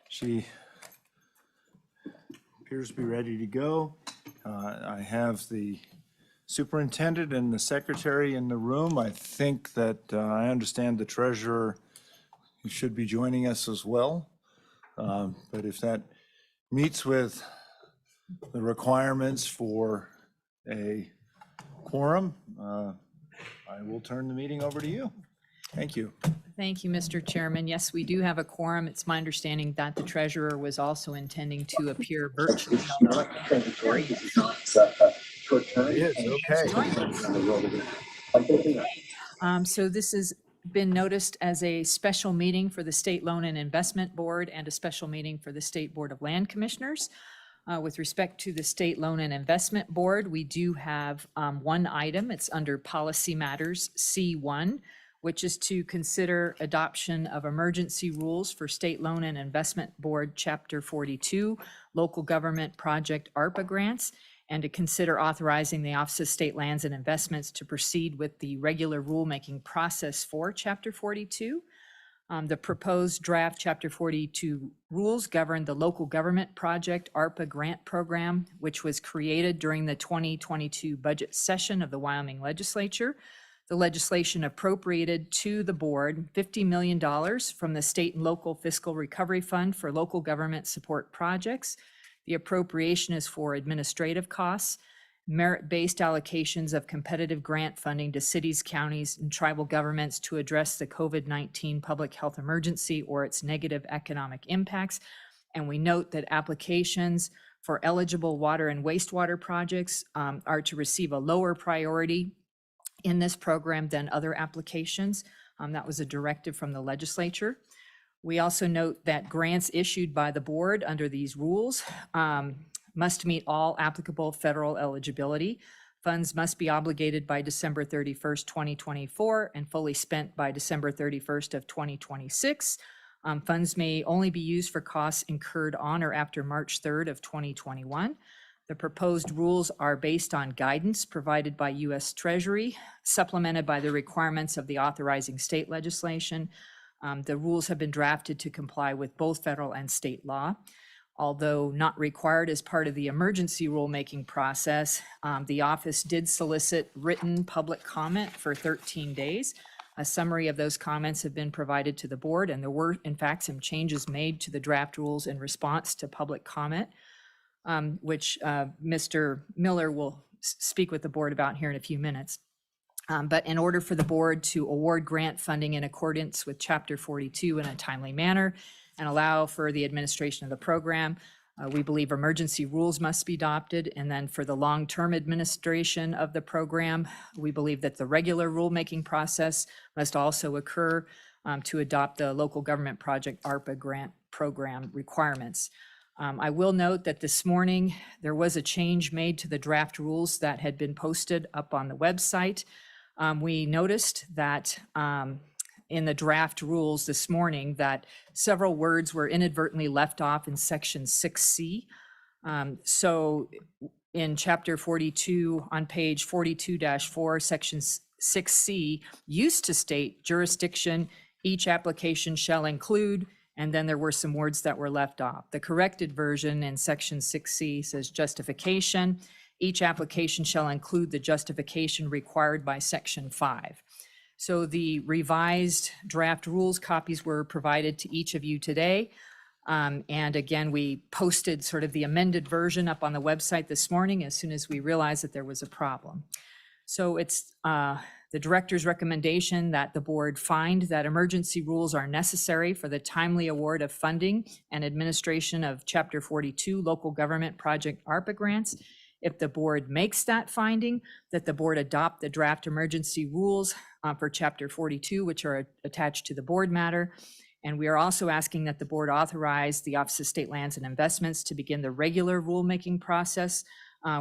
She appears to be ready to go. I have the superintendent and the secretary in the room. I think that I understand the treasurer should be joining us as well. But if that meets with the requirements for a quorum, I will turn the meeting over to you. Thank you. Thank you, Mr. Chairman. Yes, we do have a quorum. It's my understanding that the treasurer was also intending to appear virtually. So this has been noticed as a special meeting for the State Loan and Investment Board and a special meeting for the State Board of Land Commissioners. With respect to the State Loan and Investment Board, we do have one item. It's under Policy Matters C1, which is to consider adoption of emergency rules for State Loan and Investment Board Chapter 42, Local Government Project ARPA grants, and to consider authorizing the Office of State Lands and Investments to proceed with the regular rulemaking process for Chapter 42. The proposed draft Chapter 42 rules govern the Local Government Project ARPA grant program, which was created during the 2022 budget session of the Wyoming Legislature. The legislation appropriated to the board $50 million from the State and Local Fiscal Recovery Fund for local government support projects. The appropriation is for administrative costs, merit-based allocations of competitive grant funding to cities, counties, and tribal governments to address the COVID-19 public health emergency or its negative economic impacts. And we note that applications for eligible water and wastewater projects are to receive a lower priority in this program than other applications. That was a directive from the legislature. We also note that grants issued by the board under these rules must meet all applicable federal eligibility. Funds must be obligated by December 31st, 2024 and fully spent by December 31st of 2026. Funds may only be used for costs incurred on or after March 3rd of 2021. The proposed rules are based on guidance provided by U.S. Treasury, supplemented by the requirements of the authorizing state legislation. The rules have been drafted to comply with both federal and state law. Although not required as part of the emergency rulemaking process, the office did solicit written public comment for 13 days. A summary of those comments have been provided to the board, and there were, in fact, some changes made to the draft rules in response to public comment, which Mr. Miller will speak with the board about here in a few minutes. But in order for the board to award grant funding in accordance with Chapter 42 in a timely manner and allow for the administration of the program, we believe emergency rules must be adopted. And then for the long-term administration of the program, we believe that the regular rulemaking process must also occur to adopt the Local Government Project ARPA grant program requirements. I will note that this morning there was a change made to the draft rules that had been posted up on the website. We noticed that in the draft rules this morning that several words were inadvertently left off in section 6C. So in chapter 42 on page 42-4, section 6C used to state jurisdiction, each application shall include, and then there were some words that were left off. The corrected version in section 6C says justification. Each application shall include the justification required by section 5. So the revised draft rules copies were provided to each of you today. And again, we posted sort of the amended version up on the website this morning as soon as we realized that there was a problem. So it's the director's recommendation that the board find that emergency rules are necessary for the timely award of funding and administration of Chapter 42 Local Government Project ARPA grants. If the board makes that finding, that the board adopt the draft emergency rules for Chapter 42, which are attached to the board matter. And we are also asking that the board authorize the Office of State Lands and Investments to begin the regular rulemaking process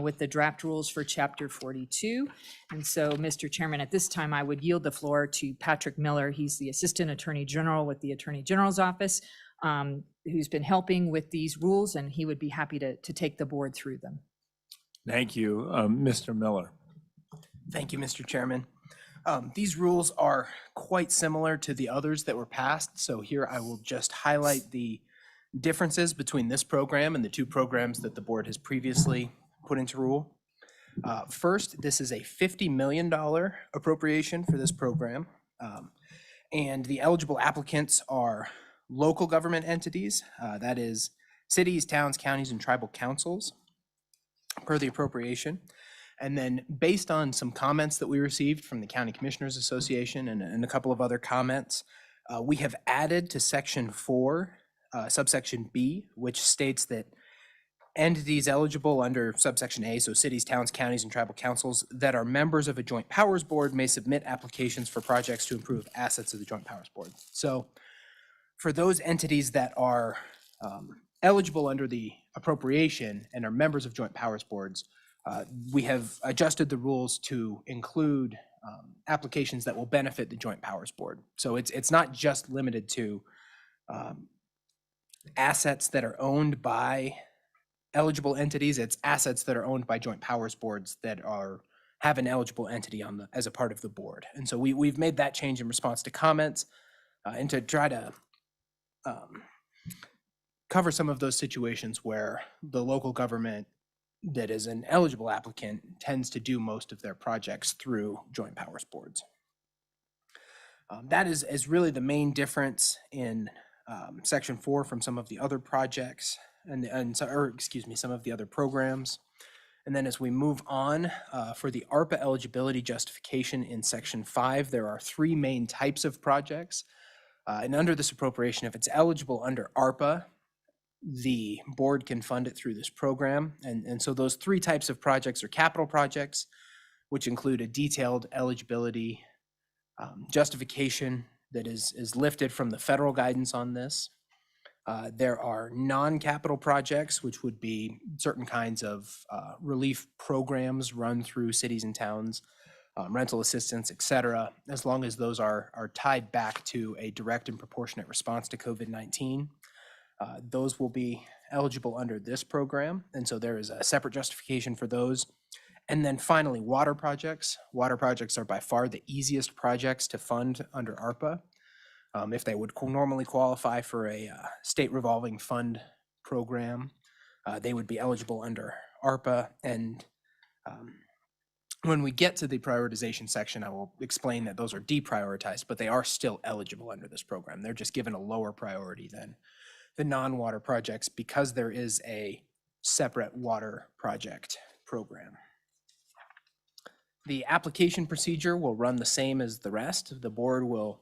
with the draft rules for Chapter 42. And so, Mr. Chairman, at this time, I would yield the floor to Patrick Miller. He's the Assistant Attorney General with the Attorney General's Office, who's been helping with these rules, and he would be happy to take the board through them. Thank you, Mr. Miller. Thank you, Mr. Chairman. These rules are quite similar to the others that were passed, so here I will just highlight the differences between this program and the two programs that the board has previously put into rule. First, this is a $50 million appropriation for this program, and the eligible applicants are local government entities, that is cities, towns, counties, and tribal councils per the appropriation. And then based on some comments that we received from the County Commissioners Association and a couple of other comments, we have added to Section 4, subsection B, which states that entities eligible under subsection A, so cities, towns, counties, and tribal councils that are members of a joint powers board may submit applications for projects to improve assets of the joint powers board. So for those entities that are eligible under the appropriation and are members of joint powers boards, we have adjusted the rules to include applications that will benefit the Joint Powers Board. So it's not just limited to assets that are owned by eligible entities. It's assets that are owned by Joint Powers Boards that have an eligible entity as a part of the board. And so we've made that change in response to comments and to try to cover some of those situations where the local government that is an eligible applicant tends to do most of their projects through joint powers boards. That is really the main difference in Section 4 from some of the other projects some of the other programs. And then as we move on, for the ARPA eligibility justification in Section 5, there are three main types of projects. And under this appropriation, if it's eligible under ARPA, the board can fund it through this program. And so those three types of projects are capital projects, which include a detailed eligibility justification that is lifted from the federal guidance on this. There are non-capital projects, which would be certain kinds of relief programs run through cities and towns, rental assistance, et cetera, as long as those are tied back to a direct and proportionate response to COVID-19. Those will be eligible under this program, and so there is a separate justification for those. And then finally, water projects. Water projects are by far the easiest projects to fund under ARPA. If they would normally qualify for a state revolving fund program, they would be eligible under ARPA. And when we get to the prioritization section, I will explain that those are deprioritized, but they are still eligible under this program. They're just given a lower priority than the non-water projects because there is a separate water project program. The application procedure will run the same as the rest. The board will,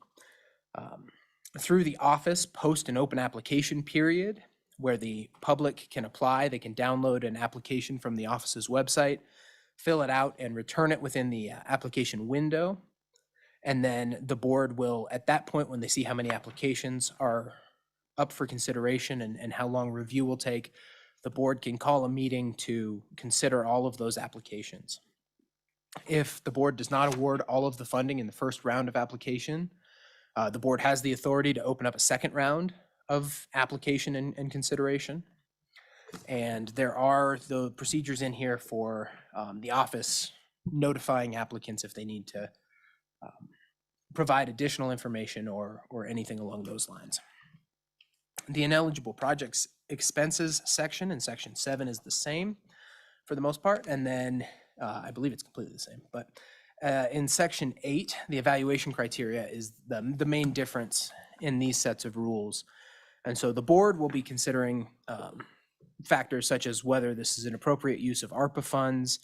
through the office, post an open application period where the public can apply. They can download an application from the office's website, fill it out, and return it within the application window. And then the board will, at that point, when they see how many applications are up for consideration and how long review will take, the board can call a meeting to consider all of those applications. If the board does not award all of the funding in the first round of application, the board has the authority to open up a second round of application and consideration. And there are the procedures in here for the office notifying applicants if they need to provide additional information or anything along those lines. The ineligible projects expenses section in Section 7 is the same for the most part, and then I believe it's completely the same, but in Section 8, the evaluation criteria is the main difference in these sets of rules. And so the board will be considering factors such as whether this is an appropriate use of ARPA funds,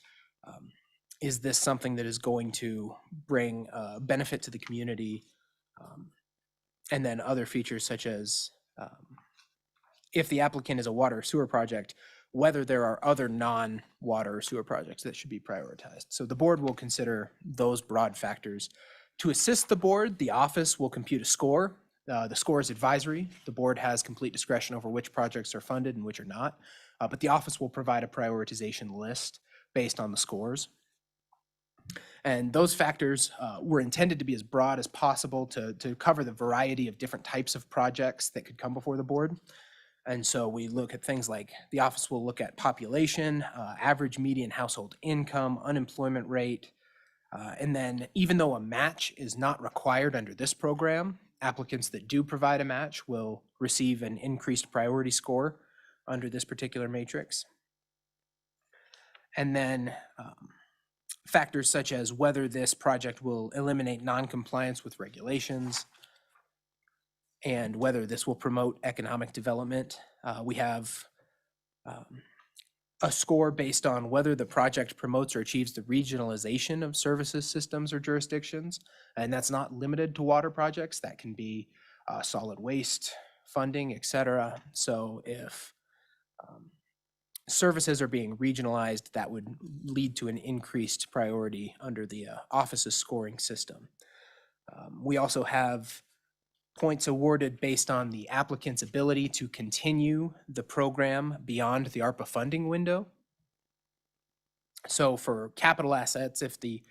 is this something that is going to bring benefit to the community, and then other features such as if the applicant is a water or sewer project, whether there are other non-water or sewer projects that should be prioritized. So the board will consider those broad factors. To assist the board, the office will compute a score. The score is advisory. The board has complete discretion over which projects are funded and which are not, but the office will provide a prioritization list based on the scores. And those factors were intended to be as broad as possible to cover the variety of different types of projects that could come before the board. And so we look at things like the office will look at population, average median household income, unemployment rate, And then even though a match is not required under this program, applicants that do provide a match will receive an increased priority score under this particular matrix. And then factors such as whether this project will eliminate non-compliance with regulations and whether this will promote economic development. We have a score based on whether the project promotes or achieves the regionalization of services, systems, or jurisdictions. And that's not limited to water projects. That can be solid waste funding, et cetera. So if services are being regionalized, that would lead to an increased priority under the office's scoring system. We also have points awarded based on the applicant's ability to continue the program beyond the ARPA funding window. So for capital assets, if the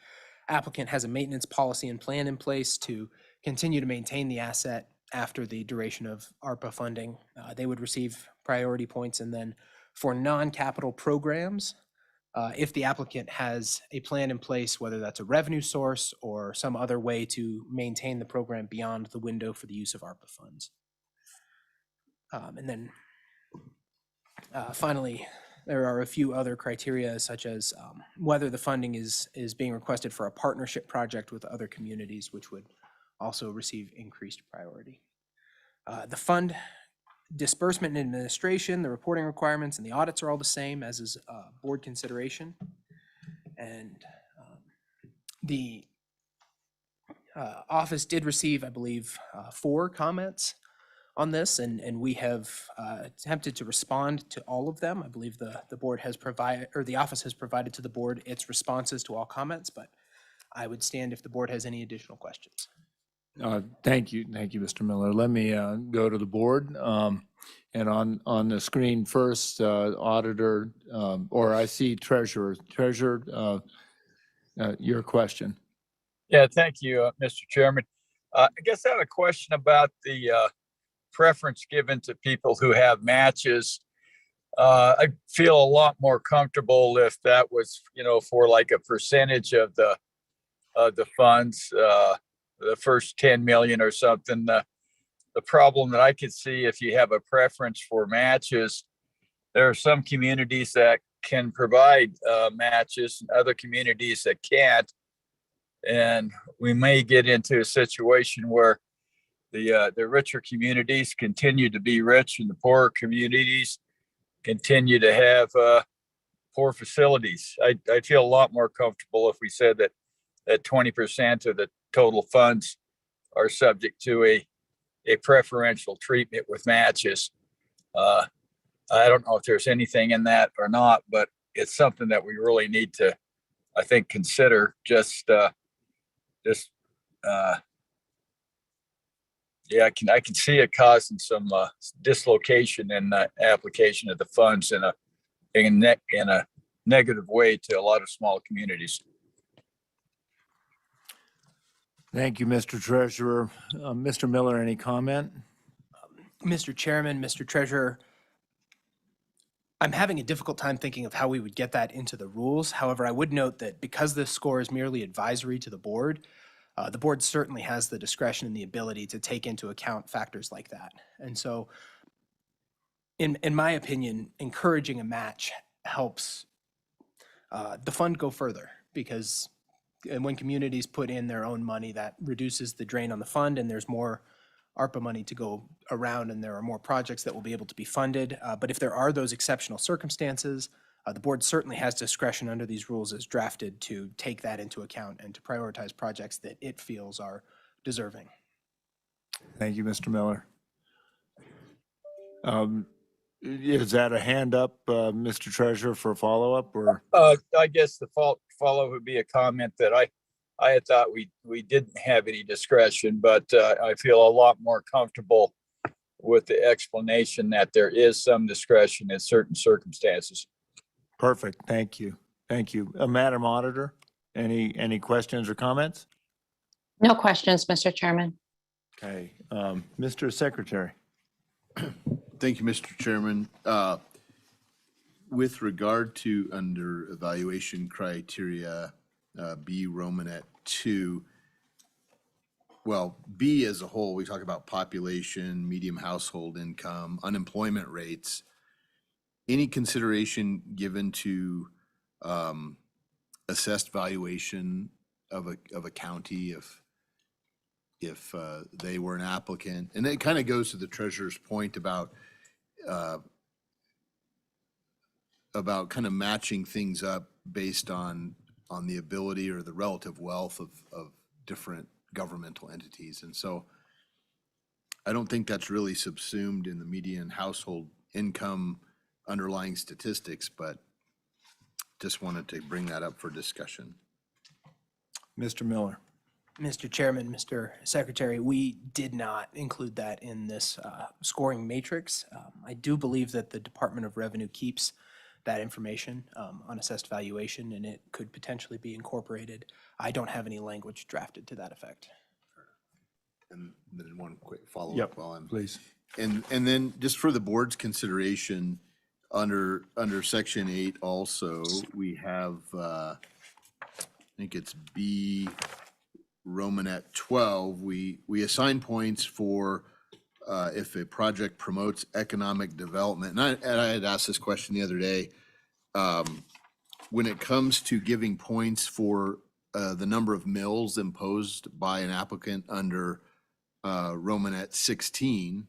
applicant has a maintenance policy and plan in place to continue to maintain the asset after the duration of ARPA funding, they would receive priority points. And then for non-capital programs, if the applicant has a plan in place, whether that's a revenue source or some other way to maintain the program beyond the window for the use of ARPA funds. And then finally, there are a few other criteria such as whether the funding is being requested for a partnership project with other communities, which would also receive increased priority. The fund disbursement and administration, the reporting requirements, and the audits are all the same as is board consideration. And the office did receive, I believe, 4 comments on this, and we have attempted to respond to all of them. I believe the board has provided, or the office has provided to the board its responses to all comments, but I would stand if the board has any additional questions. Thank you, Mr. Miller. Let me go to the board. And on the screen first, auditor, or I see treasurer. Treasurer, your question. Yeah, thank you, Mr. Chairman. I guess I have a question about the preference given to people who have matches. I feel a lot more comfortable if that was, for like a percentage of the funds, the first 10 million or something. The problem that I could see if you have a preference for matches, there are some communities that can provide matches and other communities that can't. And we may get into a situation where the richer communities continue to be rich and the poorer communities continue to have poor facilities. I'd feel a lot more comfortable if we said that 20% of the total funds are subject to a preferential treatment with matches. I don't know if there's anything in that or not, but it's something that we really need to, I think, consider. I can see it causing some dislocation in the application of the funds in a negative way to a lot of small communities. Thank you, Mr. Treasurer. Mr. Miller, any comment? Mr. Chairman, Mr. Treasurer, I'm having a difficult time thinking of how we would get that into the rules. However, I would note that because this score is merely advisory to the board certainly has the discretion and the ability to take into account factors like that. And so, in my opinion, encouraging a match helps the fund go further, because when communities put in their own money, that reduces the drain on the fund, and there's more ARPA money to go around, and there are more projects that will be able to be funded. But if there are those exceptional circumstances, the board certainly has discretion under these rules as drafted to take that into account and to prioritize projects that it feels are deserving. Thank you, Mr. Miller. Is that a hand up, Mr. Treasurer, for a follow-up, or? I guess the follow would be a comment that I had thought we didn't have any discretion, but I feel a lot more comfortable with the explanation that there is some discretion in certain circumstances. Perfect. Thank you. Thank you. Madam Auditor, any questions or comments? No questions, Mr. Chairman. Okay. Mr. Secretary. Thank you, Mr. Chairman. With regard to under evaluation criteria, B Romanet 2. Well, B as a whole, we talk about population, medium household income, unemployment rates. Any consideration given to assessed valuation of a county if they were an applicant? And it kind of goes to the treasurer's point about kind of matching things up based on the ability or the relative wealth of different governmental entities. And so I don't think that's really subsumed in the median household income underlying statistics, but just wanted to bring that up for discussion. Mr. Miller. Mr. Chairman, Mr. Secretary, we did not include that in this scoring matrix. I do believe that the Department of Revenue keeps that information on assessed valuation, and it could potentially be incorporated. I don't have any language drafted to that effect. And then one quick follow-up Yep, while I'm. please. And then just for the board's consideration, under section 8 also, we have, I think it's B Romanet 12, we assign points for if a project promotes economic development. And I had asked this question the other day. When it comes to giving points for the number of mills imposed by an applicant under Romanet 16,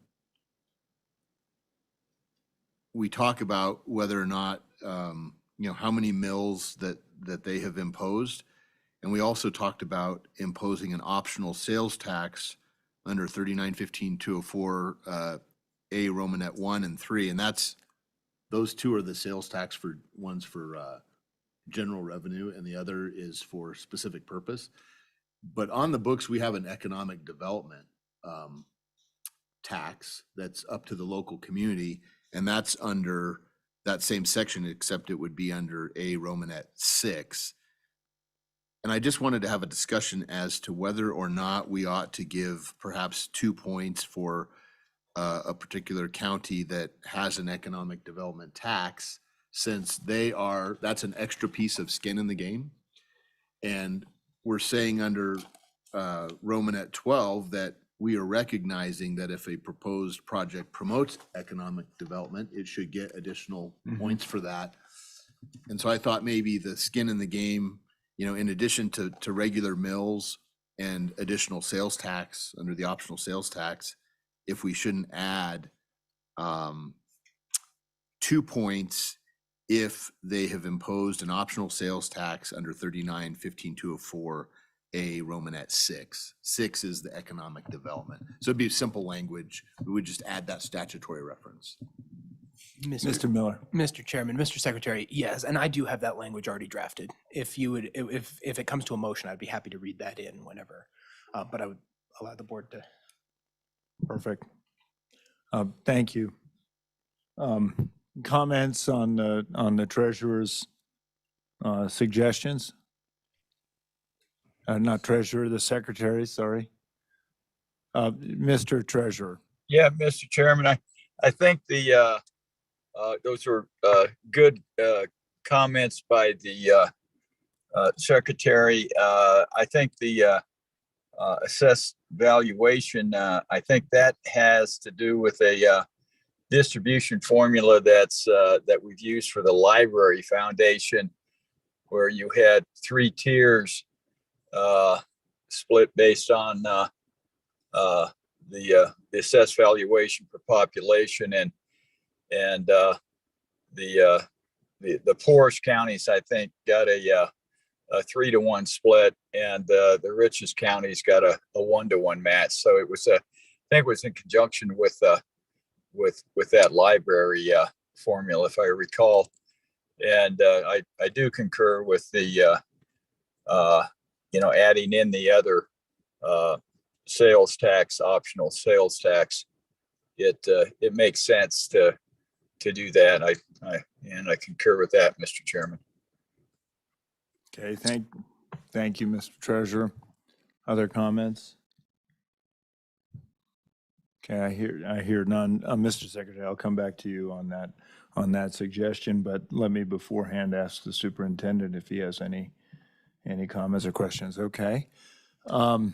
we talk about whether or not, how many mills that they have imposed. And we also talked about imposing an optional sales tax under 3915-204 A Romanet 1 and 3. And those two are the sales tax for one's for general revenue and the other is for specific purpose. But on the books, we have an economic development tax that's up to the local community. And that's under that same section, except it would be under A Romanet 6. And I just wanted to have a discussion as to whether or not we ought to give perhaps 2 points for a particular county that has an economic development tax, since that's an extra piece of skin in the game. And we're saying under Romanet 12 that we are recognizing that if a proposed project promotes economic development, it should get additional points for that. And so I thought maybe the skin in the game, in addition to regular mills and additional sales tax under the optional sales tax, if we shouldn't add 2 points if they have imposed an optional sales tax under 3915-204 A Romanet 6. 6 is the economic development. So it'd be simple language. We would just add that statutory reference. Mr. Miller. Mr. Chairman, Mr. Secretary, yes, and I do have that language already drafted. If it comes to a motion, I'd be happy to read that in whenever, but I would allow the board to. Perfect. Thank you. Comments on the treasurer's suggestions? Not treasurer, the secretary, sorry. Mr. Treasurer. Yeah, Mr. Chairman, I think those are good comments by the secretary. I think the assessed valuation, I think that has to do with a distribution formula that we've used for the Library Foundation, where you had 3 tiers split based on the assessed valuation per population, and the poorest counties, I think, got a 3-to-1 split, and the richest counties got a 1-to-1 match. So it was I think it was in conjunction with that library formula, if I recall. And I do concur with the adding in the other sales tax, optional sales tax. It makes sense to do that. I concur with that, Mr. Chairman. Okay, thank you, Mr. Treasurer. Other comments? Okay, I hear none. Mr. Secretary, I'll come back to you on that suggestion, but let me beforehand ask the superintendent if he has any Any comments or questions? Okay. Mr.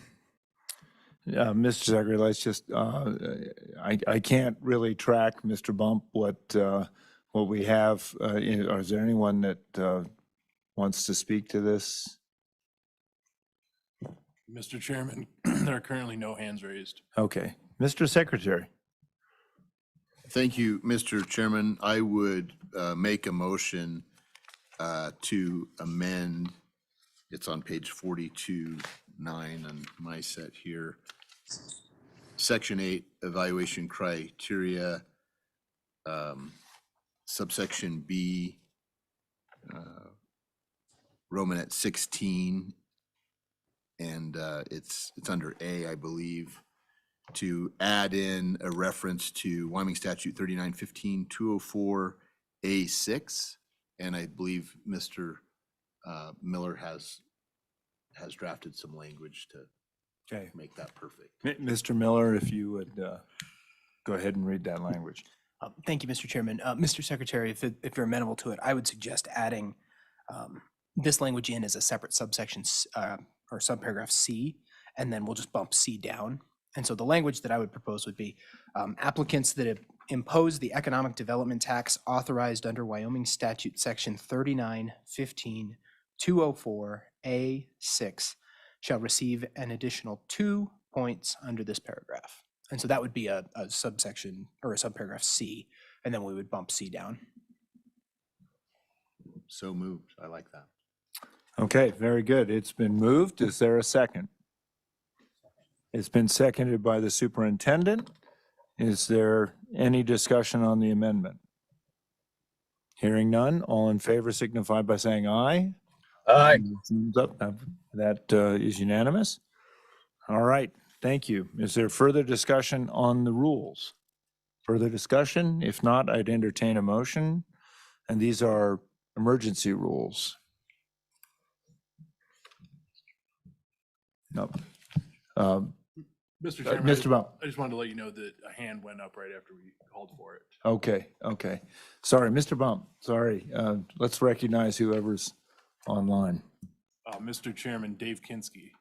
Secretary, let's just, I can't really track, Mr. Bump, what we have. Is there anyone that wants to speak to this? Mr. Chairman, there are currently no hands raised. Okay. Mr. Secretary. Thank you, Mr. Chairman. I would make a motion to amend, it's on page 42-9 on my set here, Section 8, evaluation criteria, subsection B, Romanet 16, and it's under A, I believe, to add in a reference to Wyoming Statute 3915-204A6. And I believe Mr. Miller has drafted some language to Okay. make that perfect. Mr. Miller, if you would go ahead and read that language. Thank you, Mr. Chairman. Mr. Secretary, if you're amenable to it, I would suggest adding this language in as a separate subsection or subparagraph C, and then we'll just bump C down. And so the language that I would propose would be applicants that impose the economic development tax authorized under Wyoming Statute Section 3915-204A6 shall receive an additional 2 points under this paragraph. And so that would be a subsection or a subparagraph C, and then we would bump C down. So moved. I like that. Okay, very good. It's been moved. Is there a second? It's been seconded by the superintendent. Is there any discussion on the amendment? Hearing none, all in favor signify by saying aye. Aye. Thumbs up. That is unanimous. All right, thank you. Is there further discussion on the rules? Further discussion? If not, I'd entertain a motion. And these are emergency rules. No. Mr. Chairman, Mr. Bump. I just wanted to let you know that a hand went up right after we called for it. Okay. Sorry, Mr. Bump, sorry. Let's recognize whoever's online. Mr. Chairman, Dave Kinski.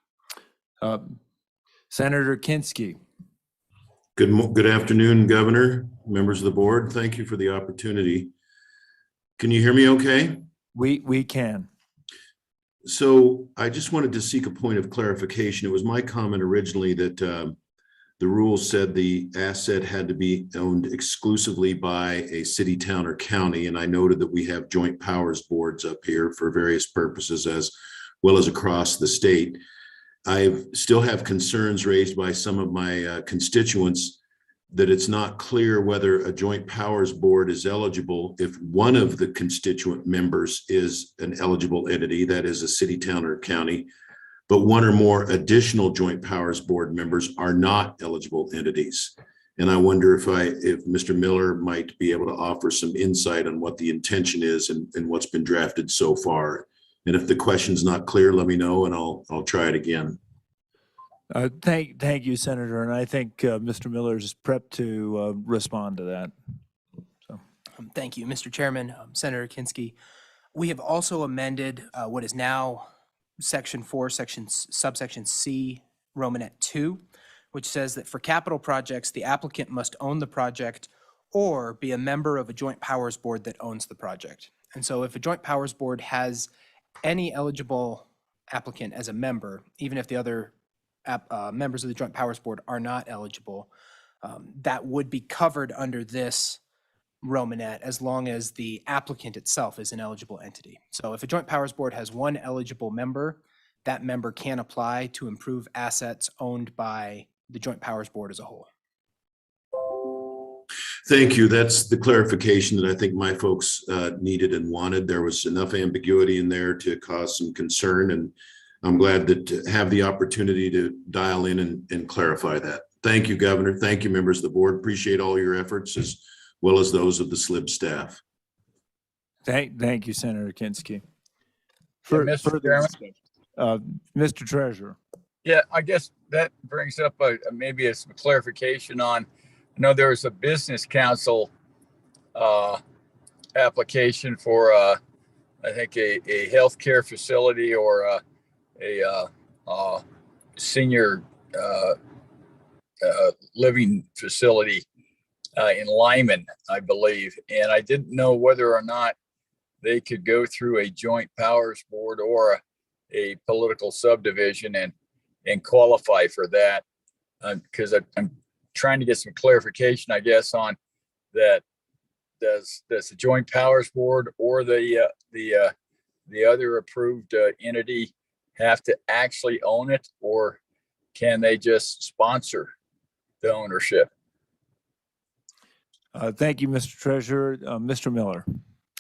Senator Kinski. Good afternoon, Governor, members of the board. Thank you for the opportunity. Can you hear me okay? We can. So I just wanted to seek a point of clarification. It was my comment originally that the rules said the asset had to be owned exclusively by a city, town, or county. And I noted that we have joint powers boards up here for various purposes as well as across the state. I still have concerns raised by some of my constituents that it's not clear whether a joint powers board is eligible if one of the constituent members is an eligible entity, that is a city, town, or county, but one or more additional joint powers board members are not eligible entities. And I wonder if Mr. Miller might be able to offer some insight on what the intention is and what's been drafted so far. And if the question's not clear, let me know and I'll try it again. Thank you, Senator. And I think Mr. Miller is prepped to respond to that. So. Thank you, Mr. Chairman, Senator Kinski. We have also amended what is now Section 4, subsection C, Romanet 2, which says that for capital projects, the applicant must own the project or be a member of a joint powers board that owns the project. And so if a joint powers board has any eligible applicant as a member, even if the other members of the joint powers board are not eligible, that would be covered under this Romanet as long as the applicant itself is an eligible entity. So if a joint powers board has one eligible member, that member can apply to improve assets owned by the joint powers board as a whole. Thank you. That's the clarification that I think my folks needed and wanted. There was enough ambiguity in there to cause some concern, and I'm glad to have the opportunity to dial in and clarify that. Thank you, Governor. Thank you, members of the board. Appreciate all your efforts as well as those of the Slib staff. Thank you, Senator Kinski. Mr. Chairman? Mr. Treasurer. Yeah, I guess that brings up maybe some clarification on, I know there was a business council application for I think a healthcare facility or senior living facility in Lyman, I believe. And I didn't know whether or not they could go through a joint powers board or a political subdivision and qualify for that. Because I'm trying to get some clarification, I guess, on that. Does the joint powers board or the other approved entity have to actually own it, or can they just sponsor the ownership? Thank you, Mr. Treasurer. Mr. Miller.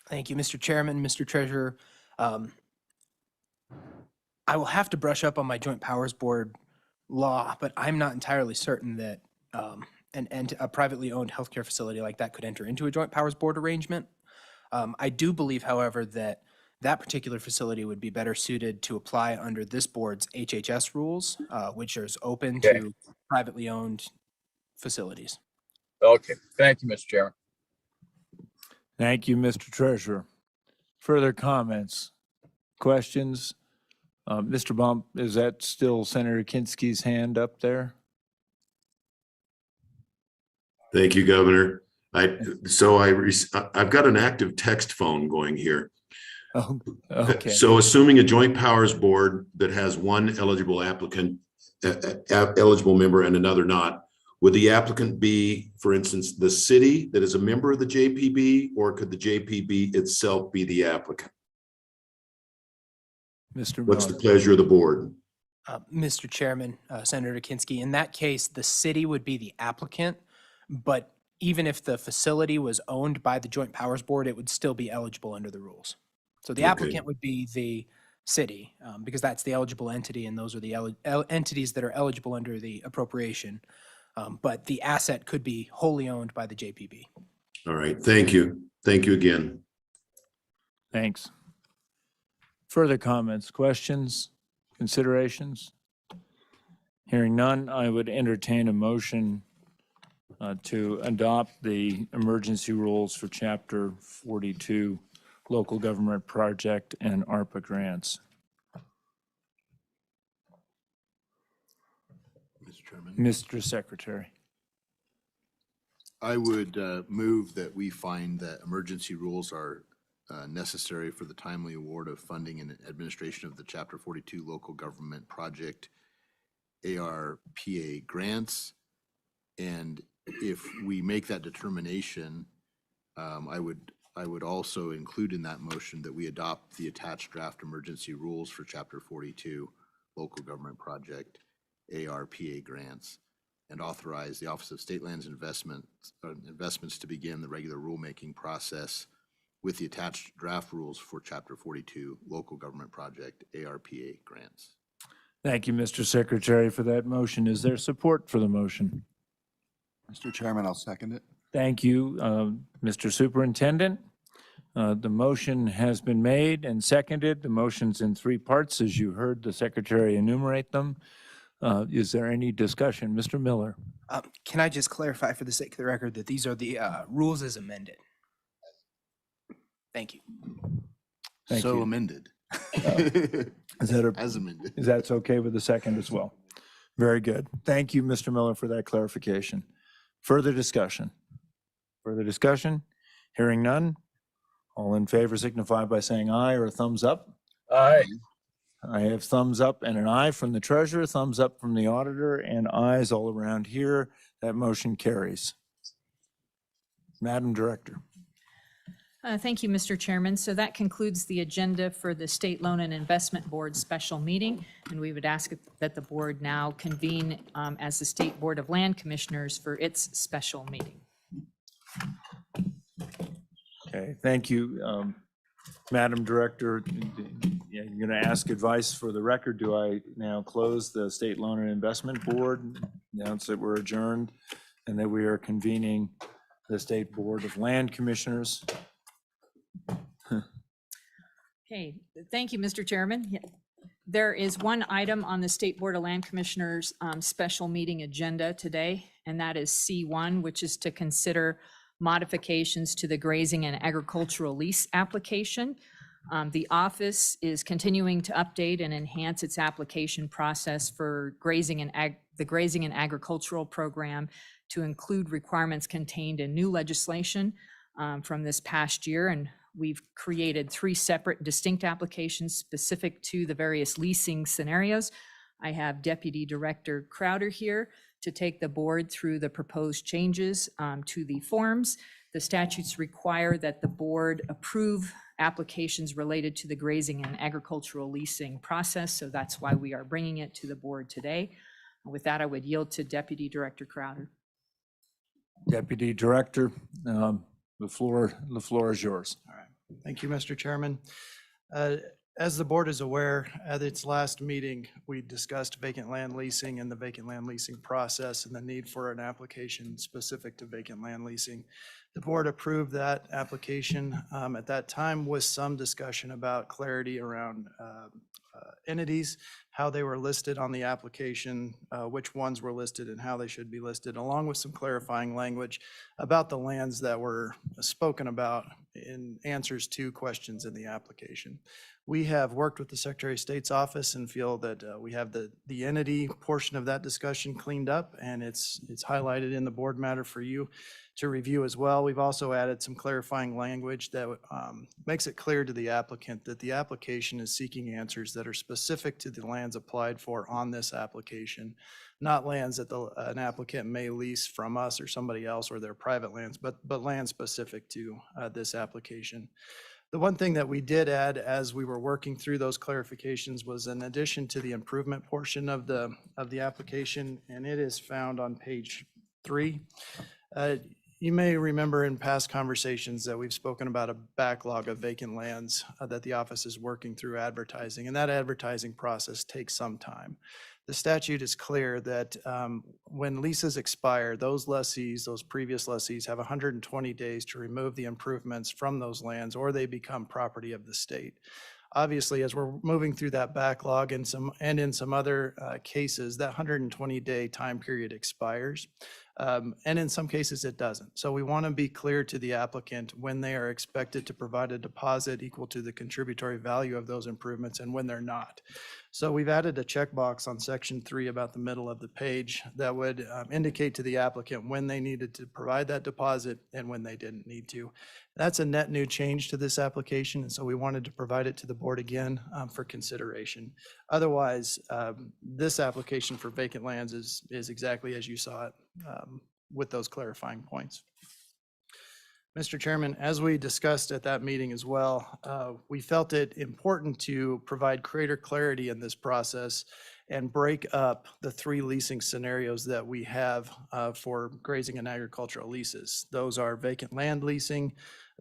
Thank you, Mr. Chairman, Mr. Treasurer. I will have to brush up on my joint powers board law, but I'm not entirely certain that a privately owned healthcare facility like that could enter into a joint powers board arrangement. I do believe, however, that that particular facility would be better suited to apply under this board's HHS rules, which is open Okay. to privately owned facilities. Okay, thank you, Mr. Chairman. Thank you, Mr. Treasurer. Further comments, questions? Mr. Bump, is that still Senator Kinski's hand up there? Thank you, Governor. I've got an active text phone going here. Oh, okay. So assuming a joint powers board that has one eligible applicant, eligible member and another not, would the applicant be, for instance, the city that is a member of the JPB, or could the JPB itself be the applicant? Mr. Miller. What's the pleasure of the board? Mr. Chairman, Senator Kinski, in that case, the city would be the applicant, but even if the facility was owned by the Joint Powers Board, it would still be eligible under the rules. So the Okay. applicant would be the city, because that's the eligible entity, and those are the entities that are eligible under the appropriation. But the asset could be wholly owned by the JPB. All right, thank you. Thank you again. Thanks. Further comments, questions, considerations? Hearing none, I would entertain a motion to adopt the emergency rules for Chapter 42, Local Government Project and ARPA grants. Mr. Chairman, Mr. Secretary. I would move that we find that emergency rules are necessary for the timely award of funding and administration of the Chapter 42 Local Government Project ARPA grants. And if we make that determination, I would also include in that motion that we adopt the attached draft emergency rules for Chapter 42 Local Government Project ARPA grants, and authorize the Office of State Lands Investments to begin the regular rulemaking process with the attached draft rules for Chapter 42 Local Government Project ARPA grants. Thank you, Mr. Secretary, for that motion. Is there support for the motion? Mr. Chairman, I'll second it. Thank you, Mr. Superintendent. The motion has been made and seconded. The motion's in three parts, as you heard the Secretary enumerate them. Is there any discussion? Mr. Miller? Can I just clarify for the sake of the record that these are the rules as amended? Thank you. Thank So you. amended. Is that As amended. is that okay with the second as well? Very good. Thank you, Mr. Miller, for that clarification. Further discussion? Further discussion? Hearing none? All in favor signify by saying aye or a thumbs up. Aye. I have thumbs up and an aye from the treasurer, thumbs up from the auditor, and ayes all around here. That motion carries. Madam Director. Thank you, Mr. Chairman. So that concludes the agenda for the State Loan and Investment Board special meeting. And we would ask that the board now convene as the State Board of Land Commissioners for its special meeting. Okay, thank you. Madam Director, you're going to ask advice for the record. Do I now close the State Loan and Investment Board, announce that we're adjourned, and that we are convening the State Board of Land Commissioners? Okay, thank you, Mr. Chairman. Yeah. There is one item on the State Board of Land Commissioners special meeting agenda today, and that is C1, which is to consider modifications to the grazing and agricultural lease application. The office is continuing to update and enhance its application process for the grazing and agricultural program to include requirements contained in new legislation from this past year. And we've created 3 separate distinct applications specific to the various leasing scenarios. I have Deputy Director Crowder here to take the board through the proposed changes to the forms. The statutes require that the board approve applications related to the grazing and agricultural leasing process, so that's why we are bringing it to the board today. With that, I would yield to Deputy Director Crowder. Deputy Director, the floor is yours. All right. Thank you, Mr. Chairman. As the board is aware, at its last meeting, we discussed vacant land leasing and the vacant land leasing process and the need for an application specific to vacant land leasing. The board approved that application at that time with some discussion about clarity around entities, how they were listed on the application, which ones were listed and how they should be listed, along with some clarifying language about the lands that were spoken about in answers to questions in the application. We have worked with the Secretary of State's office and feel that we have the entity portion of that discussion cleaned up, and it's highlighted in the board matter for you to review as well. We've also added some clarifying language that makes it clear to the applicant that the application is seeking answers that are specific to the lands applied for on this application, not lands that an applicant may lease from us or somebody else or their private lands, but land specific to this application. The one thing that we did add as we were working through those clarifications was in addition to the improvement portion of the application, and it is found on page 3. You may remember in past conversations that we've spoken about a backlog of vacant lands that the office is working through advertising, and that advertising process takes some time. The statute is clear that when leases expire, those lessees, those previous lessees, have 120 days to remove the improvements from those lands, or they become property of the state. Obviously, as we're moving through that backlog and in some other cases, that 120-day time period expires. And in some cases it doesn't. So we want to be clear to the applicant when they are expected to provide a deposit equal to the contributory value of those improvements and when they're not. So we've added a checkbox on section 3 about the middle of the page that would indicate to the applicant when they needed to provide that deposit and when they didn't need to. That's a net new change to this application, and so we wanted to provide it to the board again for consideration. Otherwise, this application for vacant lands is exactly as you saw it with those clarifying points. Mr. Chairman, as we discussed at that meeting as well, we felt it important to provide greater clarity in this process and break up the 3 leasing scenarios that we have for grazing and agricultural leases. Those are vacant land leasing,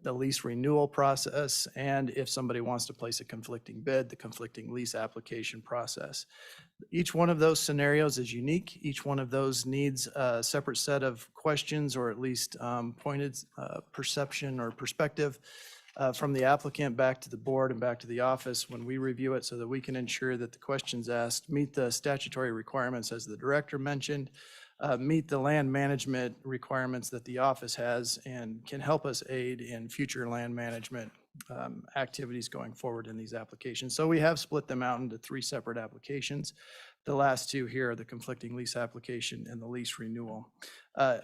the lease renewal process, and if somebody wants to place a conflicting bid, the conflicting lease application process. Each one of those scenarios is unique. Each one of those needs a separate set of questions, or at least pointed perception or perspective from the applicant back to the board and back to the office when we review it, so that we can ensure that the questions asked meet the statutory requirements, as the director mentioned, meet the land management requirements that the office has, and can help us aid in future land management activities going forward in these applications. So we have split them out into 3 separate applications. The last 2 here are the conflicting lease application and the lease renewal.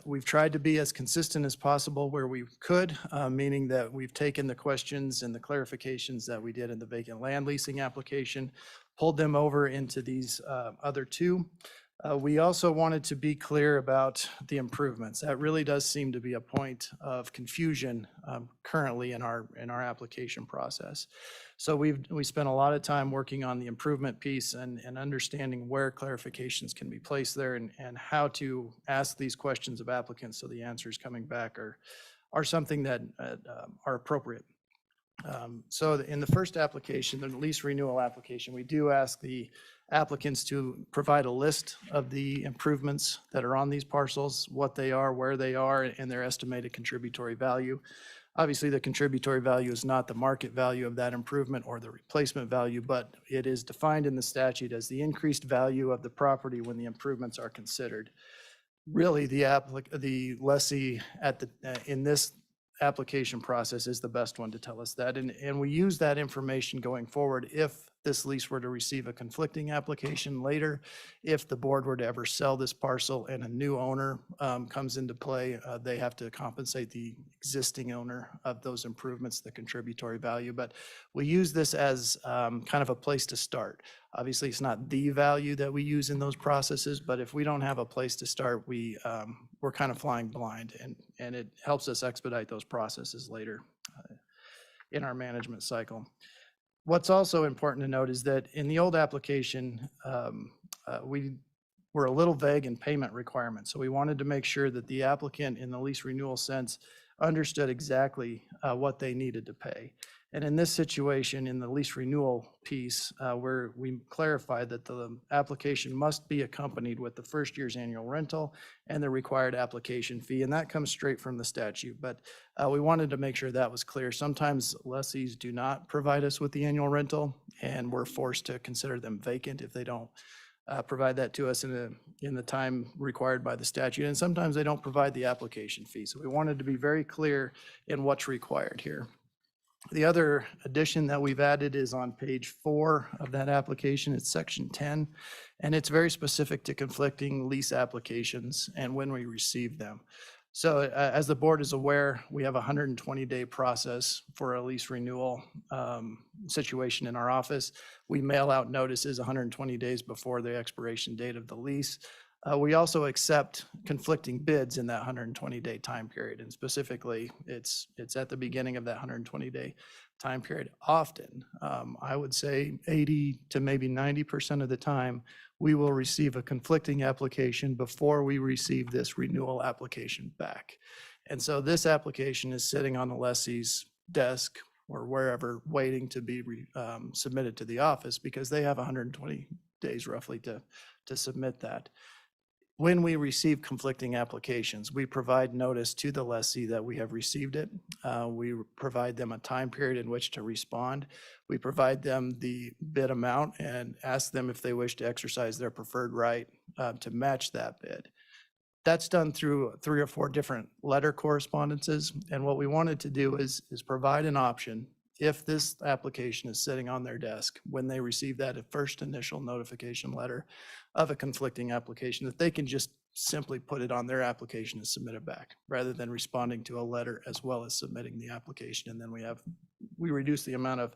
We've tried to be as consistent as possible where we could, meaning that we've taken the questions and the clarifications that we did in the vacant land leasing application, pulled them over into these other 2. We also wanted to be clear about the improvements. That really does seem to be a point of confusion currently in our application process. So we spent a lot of time working on the improvement piece and understanding where clarifications can be placed there, and how to ask these questions of applicants so the answers coming back are something that are appropriate. So in the first application, the lease renewal application, we do ask the applicants to provide a list of the improvements that are on these parcels, what they are, where they are, and their estimated contributory value. Obviously, the contributory value is not the market value of that improvement or the replacement value, but it is defined in the statute as the increased value of the property when the improvements are considered. Really, the lessee in this application process is the best one to tell us that. And we use that information going forward if this lease were to receive a conflicting application later, if the board were to ever sell this parcel and a new owner comes into play, they have to compensate the existing owner of those improvements, the contributory value. But we use this as kind of a place to start. Obviously, it's not the value that we use in those processes, but if we don't have a place to start, we're kind of flying blind, and it helps us expedite those processes later in our management cycle. What's also important to note is that in the old application, we were a little vague in payment requirements. So we wanted to make sure that the applicant in the lease renewal sense understood exactly what they needed to pay. And in this situation, in the lease renewal piece, where we clarified that the application must be accompanied with the first year's annual rental and the required application fee, and that comes straight from the statute. But we wanted to make sure that was clear. Sometimes lessees do not provide us with the annual rental, and we're forced to consider them vacant if they don't provide that to us in the time required by the statute. And sometimes they don't provide the application fee. So we wanted to be very clear in what's required here. The other addition that we've added is on page 4 of that application. It's section 10, and it's very specific to conflicting lease applications and when we receive them. So as the board is aware, we have a 120-day process for a lease renewal situation in our office. We mail out notices 120 days before the expiration date of the lease. We also accept conflicting bids in that 120-day time period, and specifically, it's at the beginning of that 120-day time period. Often, I would say 80 to maybe 90% of the time, we will receive a conflicting application before we receive this renewal application back. And so this application is sitting on the lessee's desk or wherever, waiting to be submitted to the office because they have 120 days roughly to submit that. When we receive conflicting applications, we provide notice to the lessee that we have received it. We provide them a time period in which to respond. We provide them the bid amount and ask them if they wish to exercise their preferred right to match that bid. That's done through 3 or 4 different letter correspondences. And what we wanted to do is provide an option if this application is sitting on their desk when they receive that first initial notification letter of a conflicting application, that they can just simply put it on their application and submit it back, rather than responding to a letter as well as submitting the application. And then we reduce the amount of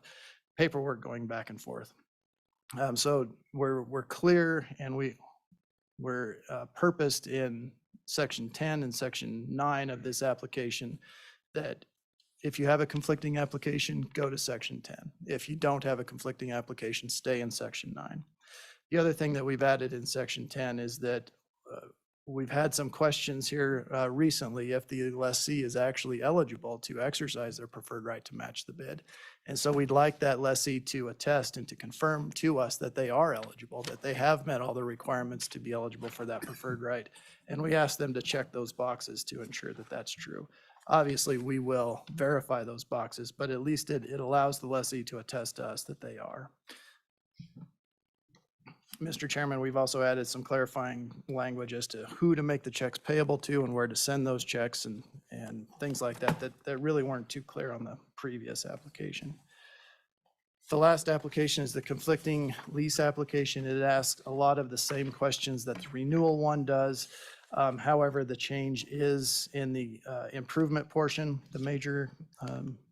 paperwork going back and forth. So we're clear, and we're purposed in section 10 and section 9 of this application that if you have a conflicting application, go to section 10. If you don't have a conflicting application, stay in section 9. The other thing that we've added in section 10 is that we've had some questions here recently if the lessee is actually eligible to exercise their preferred right to match the bid. And so we'd like that lessee to attest and to confirm to us that they are eligible, that they have met all the requirements to be eligible for that preferred right. And we ask them to check those boxes to ensure that that's true. Obviously, we will verify those boxes, but at least it allows the lessee to attest to us that they are. Mr. Chairman, we've also added some clarifying language as to who to make the checks payable to and where to send those checks and things like that really weren't too clear on the previous application. The last application is the conflicting lease application. It asks a lot of the same questions that the renewal one does. However, the change is in the improvement portion, the major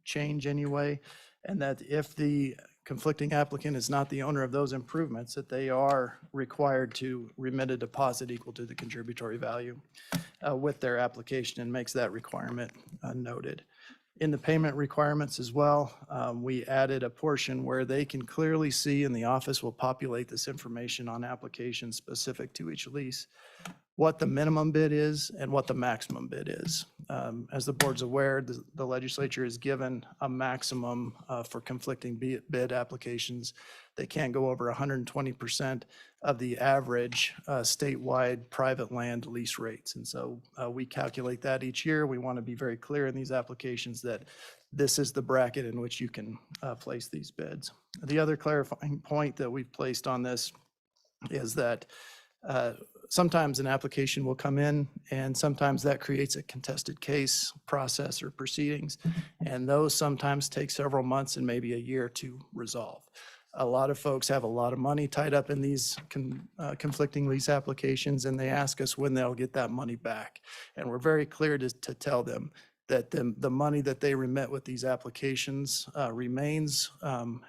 change anyway, and that if the conflicting applicant is not the owner of those improvements, that they are required to remit a deposit equal to the contributory value with their application, and makes that requirement noted. In the payment requirements as well, we added a portion where they can clearly see, and the office will populate this information on applications specific to each lease, what the minimum bid is and what the maximum bid is. As the board's aware, the legislature has given a maximum for conflicting bid applications. They can't go over 120% of the average statewide private land lease rates. And so we calculate that each year. We want to be very clear in these applications that this is the bracket in which you can place these bids. The other clarifying point that we've placed on this is that sometimes an application will come in, and sometimes that creates a contested case process or proceedings. And those sometimes take several months and maybe a year to resolve. A lot of folks have a lot of money tied up in these conflicting lease applications, and they ask us when they'll get that money back. And we're very clear to tell them that the money that they remit with these applications remains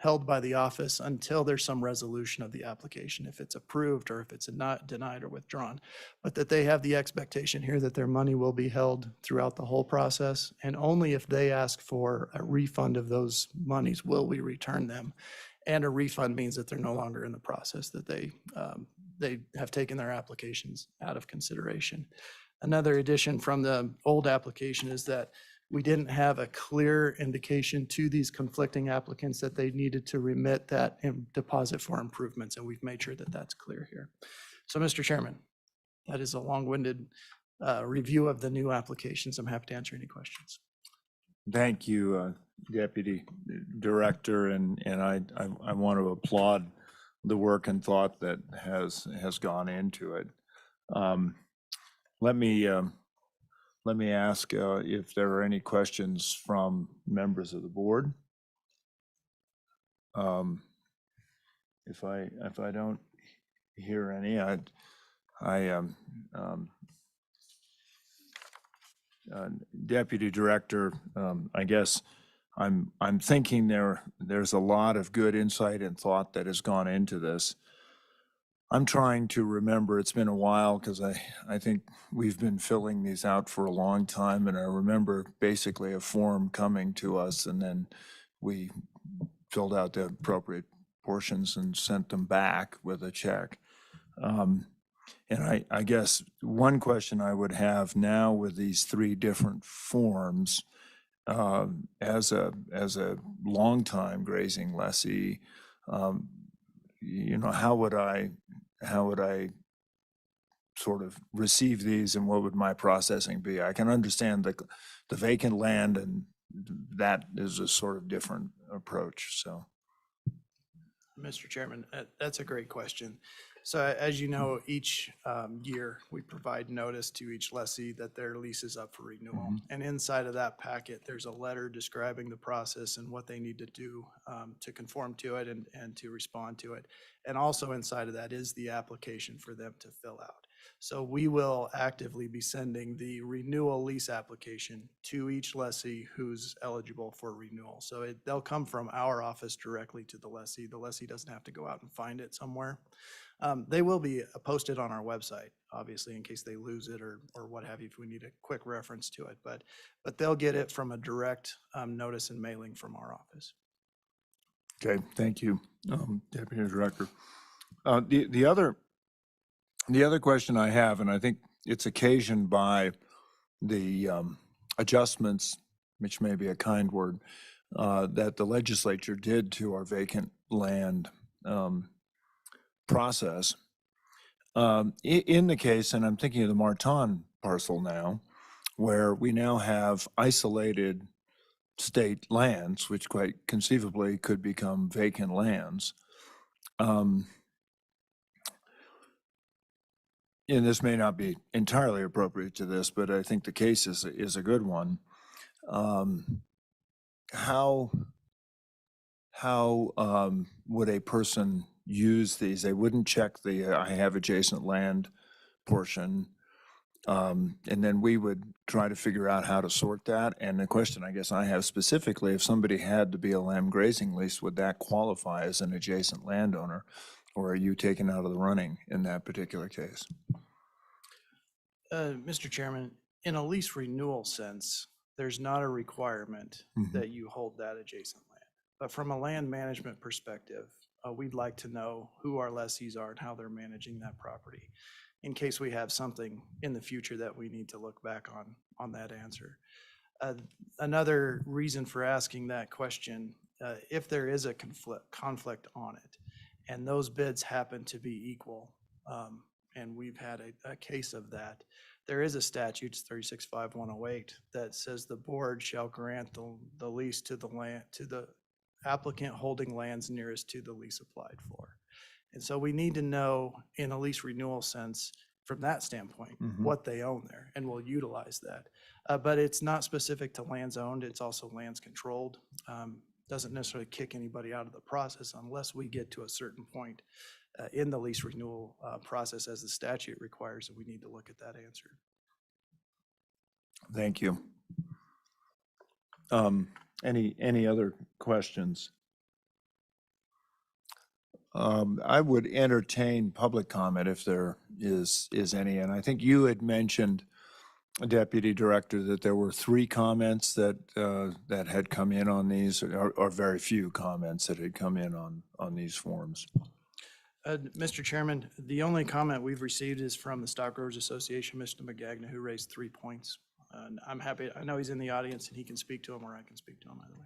held by the office until there's some resolution of the application, if it's approved or if it's not denied or withdrawn. But that they have the expectation here that their money will be held throughout the whole process, and only if they ask for a refund of those monies will we return them. And a refund means that they're no longer in the process, that they have taken their applications out of consideration. Another addition from the old application is that we didn't have a clear indication to these conflicting applicants that they needed to remit that deposit for improvements, and we've made sure that that's clear here. So, Mr. Chairman, that is a long-winded review of the new applications. I'm happy to answer any questions. Thank you, Deputy Director, and I want to applaud the work and thought that has gone into it. Let me ask if there are any questions from members of the board. If I don't hear any, Deputy Director, I guess I'm thinking there's a lot of good insight and thought that has gone into this. I'm trying to remember, it's been a while because I think we've been filling these out for a long time, and I remember basically a form coming to us, and then we filled out the appropriate portions and sent them back with a check. And I guess one question I would have now with these three different forms, as a longtime grazing lessee, how would I sort of receive these, and what would my processing be? I can understand the vacant land, and that is a sort of different approach, so. Mr. Chairman, that's a great question. So as you know, each year we provide notice to each lessee that their lease is up for renewal. And inside of that packet, there's a letter describing the process and what they need to do to conform to it and to respond to it. And also inside of that is the application for them to fill out. So we will actively be sending the renewal lease application to each lessee who's eligible for renewal. So they'll come from our office directly to the lessee. The lessee doesn't have to go out and find it somewhere. They will be posted on our website, obviously, in case they lose it or what have you, if we need a quick reference to it. But they'll get it from a direct notice and mailing from our office. Okay, thank you, Deputy Director. The other question I have, and I think it's occasioned by the adjustments, which may be a kind word, that the legislature did to our vacant land process. In the case, and I'm thinking of the Martin parcel now, where we now have isolated state lands, which quite conceivably could become vacant lands. And this may not be entirely appropriate to this, but I think the case is a good one. How would a person use these? They wouldn't check the I have adjacent land portion, and then we would try to figure out how to sort that. And the question I guess I have specifically, if somebody had the BLM grazing lease, would that qualify as an adjacent landowner, or are you taken out of the running in that particular case? Mr. Chairman, in a lease renewal sense, there's not a requirement that you hold that adjacent land. But from a land management perspective, we'd like to know who our lessees are and how they're managing that property, in case we have something in the future that we need to look back on that answer. Another reason for asking that question, if there is a conflict on it, and those bids happen to be equal, and we've had a case of that, there is a statute, 365108, that says the board shall grant the lease to the applicant holding lands nearest to the lease applied for. And so we need to know, in a lease renewal sense, from that standpoint, Mhm. what they own there, and we'll utilize that. But it's not specific to lands owned, it's also lands controlled. Doesn't necessarily kick anybody out of the process unless we get to a certain point in the lease renewal process as the statute requires, and we need to look at that answer. Thank you. Any other questions? I would entertain public comment if there is any, and I think you had mentioned, Deputy Director, that there were 3 comments that that had come in on these, or very few comments that had come in on these forms. Mr. Chairman, the only comment we've received is from the Stockgrowers Association, Mr. Magagna, who raised 3 points. And I'm happy, I know he's in the audience and he can speak to them, or I can speak to him either way.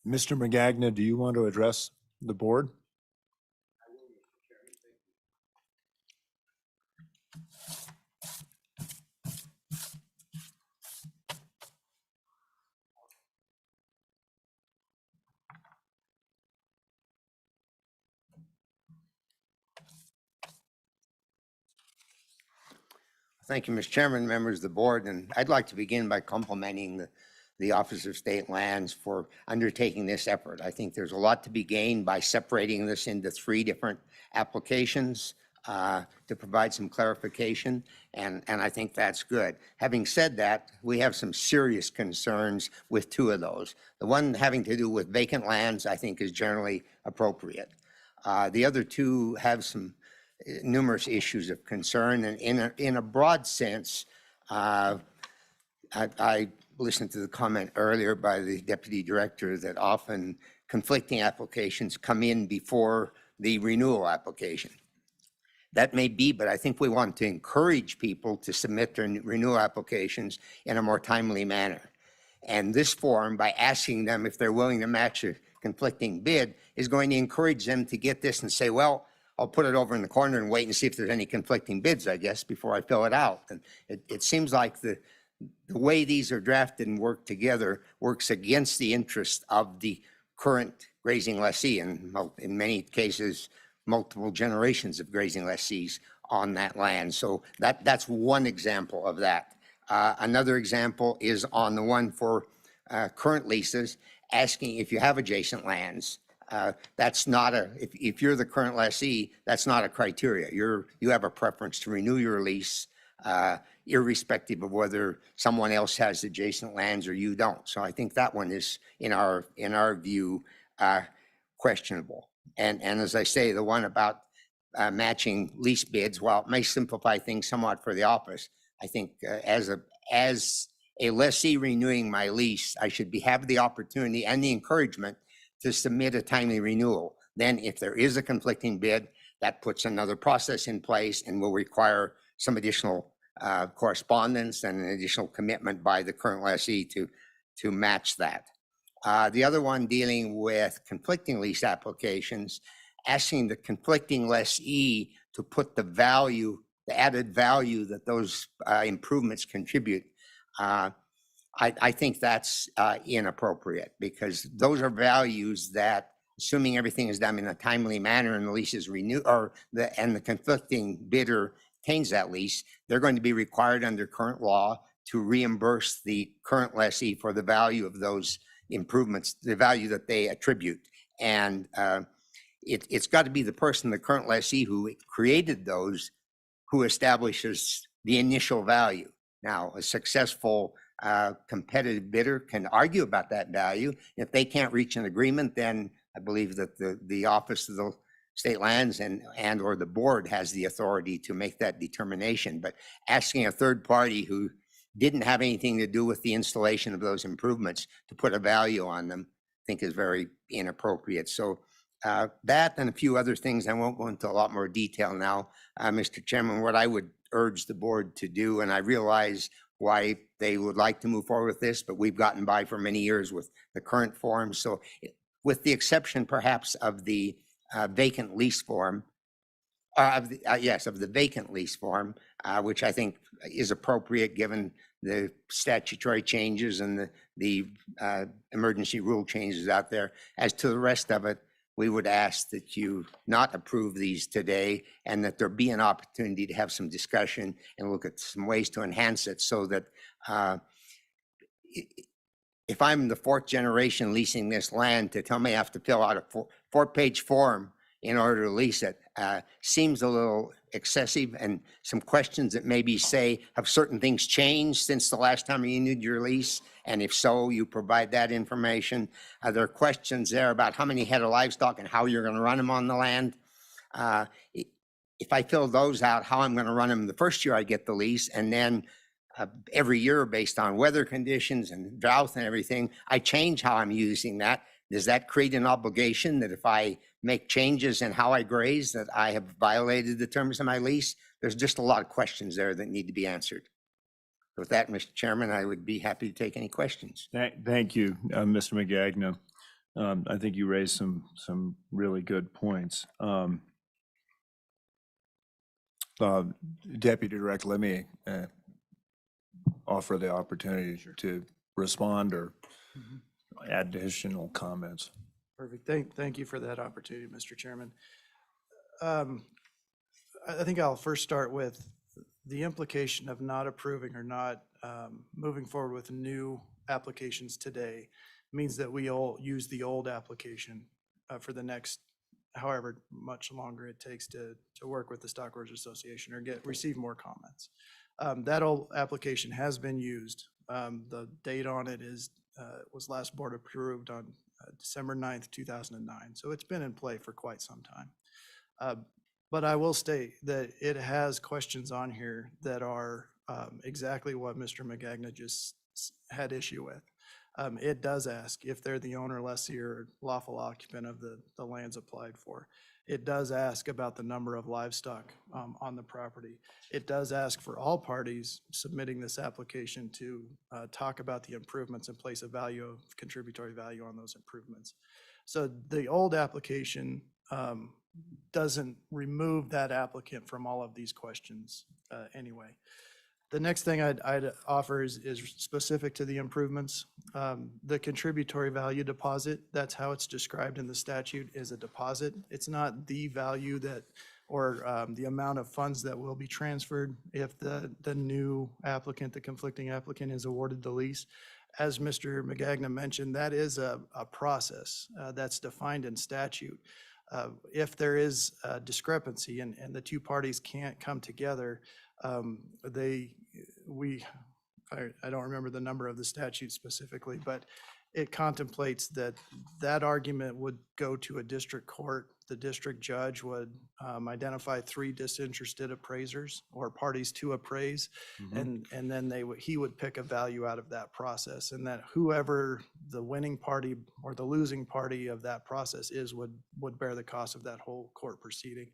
Mr. Magagna, do you want to address the board? Thank you, Mr. Chairman, members of the board, and I'd like to begin by complimenting the Office of State Lands for undertaking this effort. I think there's a lot to be gained by separating this into 3 different applications to provide some clarification, and I think that's good. Having said that, we have some serious concerns with 2 of those. The one having to do with vacant lands, I think, is generally appropriate. The other 2 have some numerous issues of concern, and in a broad sense, I listened to the comment earlier by the Deputy Director that often conflicting applications come in before the renewal application. That may be, but I think we want to encourage people to submit their renewal applications in a more timely manner. And this form, by asking them if they're willing to match a conflicting bid, is going to encourage them to get this and say, well, I'll put it over in the corner and wait and see if there's any conflicting bids, I guess, before I fill it out. And it seems like the way these are drafted and work together works against the interest of the current grazing lessee, and in many cases, multiple generations of grazing lessees on that land. So that's one example of that. Another example is on the one for current leases, asking if you have adjacent lands. That's not if you're the current lessee, that's not a criteria. You have a preference to renew your lease, irrespective of whether someone else has adjacent lands or you don't. So I think that one is, in our view, questionable. And as I say, the one about matching lease bids, while it may simplify things somewhat for the office, I think as a lessee renewing my lease, I should have the opportunity and the encouragement to submit a timely renewal. Then if there is a conflicting bid, that puts another process in place and will require some additional correspondence and an additional commitment by the current lessee to match that. The other one dealing with conflicting lease applications, asking the conflicting lessee to put the value, the added value that those improvements contribute. I think that's inappropriate, because those are values that, assuming everything is done in a timely manner and the lease is renewed, and the conflicting bidder obtains that lease, they're going to be required under current law to reimburse the current lessee for the value of those improvements, the value that they attribute. And it's got to be the person, the current lessee who created those, who establishes the initial value. Now, a successful competitive bidder can argue about that value. If they can't reach an agreement, then I believe that the Office of the State Lands and or the board has the authority to make that determination. But asking a third party who didn't have anything to do with the installation of those improvements to put a value on them, I think is very inappropriate. So that and a few other things, I won't go into a lot more detail now, Mr. Chairman. What I would urge the board to do, and I realize why they would like to move forward with this, but we've gotten by for many years with the current form. So with the exception perhaps of the vacant lease form, of the vacant lease form, which I think is appropriate given the statutory changes and the emergency rule changes out there. As to the rest of it, we would ask that you not approve these today and that there be an opportunity to have some discussion and look at some ways to enhance it so that if I'm the fourth generation leasing this land, to tell me I have to fill out a four-page form in order to lease it seems a little excessive, and some questions that maybe say, have certain things changed since the last time you renewed your lease? And if so, you provide that information. There are questions there about how many head of livestock and how you're going to run them on the land. If I fill those out, how I'm going to run them the first year I get the lease, and then every year based on weather conditions and drought and everything, I change how I'm using that. Does that create an obligation that if I make changes in how I graze, that I have violated the terms of my lease? There's just a lot of questions there that need to be answered. With that, Mr. Chairman, I would be happy to take any questions. Thank you, Mr. McGagnon. I think you raised some really good points. Deputy Director, let me offer the opportunity to respond or add additional comments. Perfect. Thank you for that opportunity, Mr. Chairman. I think I'll first start with the implication of not approving or not moving forward with new applications today means that we all use the old application for the next however much longer it takes to work with the Stockholders Association or receive more comments. That old application has been used. The date on it was last board approved on December 9th, 2009. So it's been in play for quite some time. But I will state that it has questions on here that are exactly what Mr. McGagnon just had issue with. It does ask if they're the owner, lessee, or lawful occupant of the lands applied for. It does ask about the number of livestock on the property. It does ask for all parties submitting this application to talk about the improvements and place a value of contributory value on those improvements. So the old application doesn't remove that applicant from all of these questions anyway. The next thing I'd offer is specific to the improvements. The contributory value deposit, that's how it's described in the statute, is a deposit. It's not the value that, or the amount of funds that will be transferred if the new applicant, the conflicting applicant, is awarded the lease. As Mr. McGagnon mentioned, that is a process that's defined in statute. If there is a discrepancy and the two parties can't come together, I don't remember the number of the statute specifically, but it contemplates that argument would go to a district court. The district judge would identify 3 disinterested appraisers or parties to appraise, and then he would pick a value out of that process, and that whoever the winning party or the losing party of that process is would bear the cost of that whole court proceeding,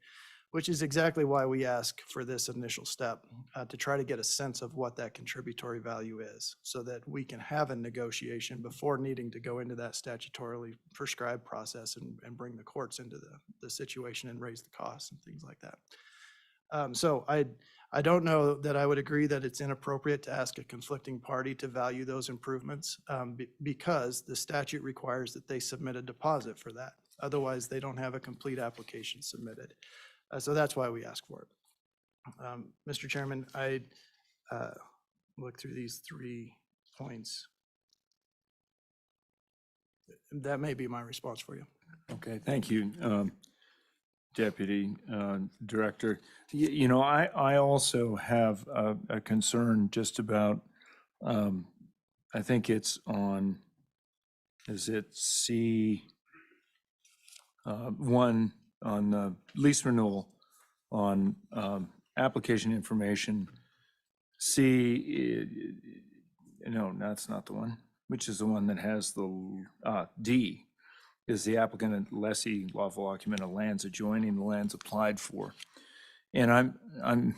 which is exactly why we ask for this initial step, to try to get a sense of what that contributory value is so that we can have a negotiation before needing to go into that statutorily prescribed process and bring the courts into the situation and raise the costs and things like that. So I don't know that I would agree that it's inappropriate to ask a conflicting party to value those improvements because the statute requires that they submit a deposit for that. Otherwise, they don't have a complete application submitted. So that's why we ask for it. Mr. Chairman, I look through these 3 points. That may be my response for you. Okay, thank you, Deputy Director. You know, I also have a concern just about, I think it's on, is it C1 on the lease renewal on application information. C, no, that's not the one, which is the one that has the D, is the applicant and lessee lawful occupant of lands adjoining the lands applied for. And I'm,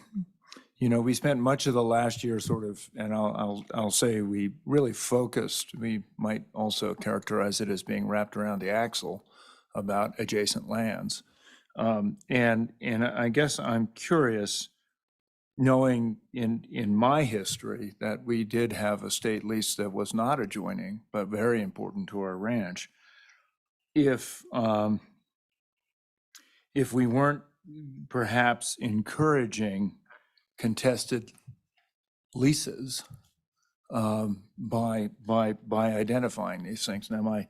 you know, we spent much of the last year sort of, and I'll say we really focused, we might also characterize it as being wrapped around the axle about adjacent lands. And I guess I'm curious, knowing in my history that we did have a state lease that was not adjoining, but very important to our ranch, if if we weren't perhaps encouraging contested leases by identifying these things. Now,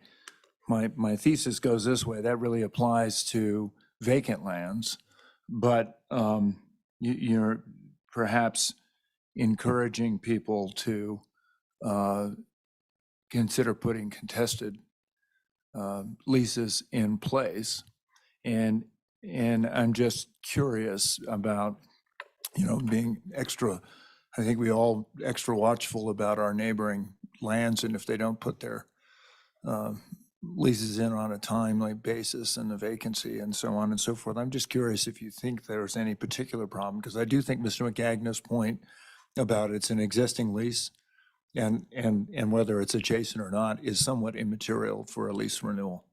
my thesis goes this way: that really applies to vacant lands, but you're perhaps encouraging people to consider putting contested leases in place. And I'm just curious about, being extra, I think we all extra watchful about our neighboring lands, and if they don't put their leases in on a timely basis and the vacancy and so on and so forth. I'm just curious if you think there's any particular problem, because I do think Mr. McGagna's point about it's an existing lease and whether it's adjacent or not is somewhat immaterial for a lease renewal.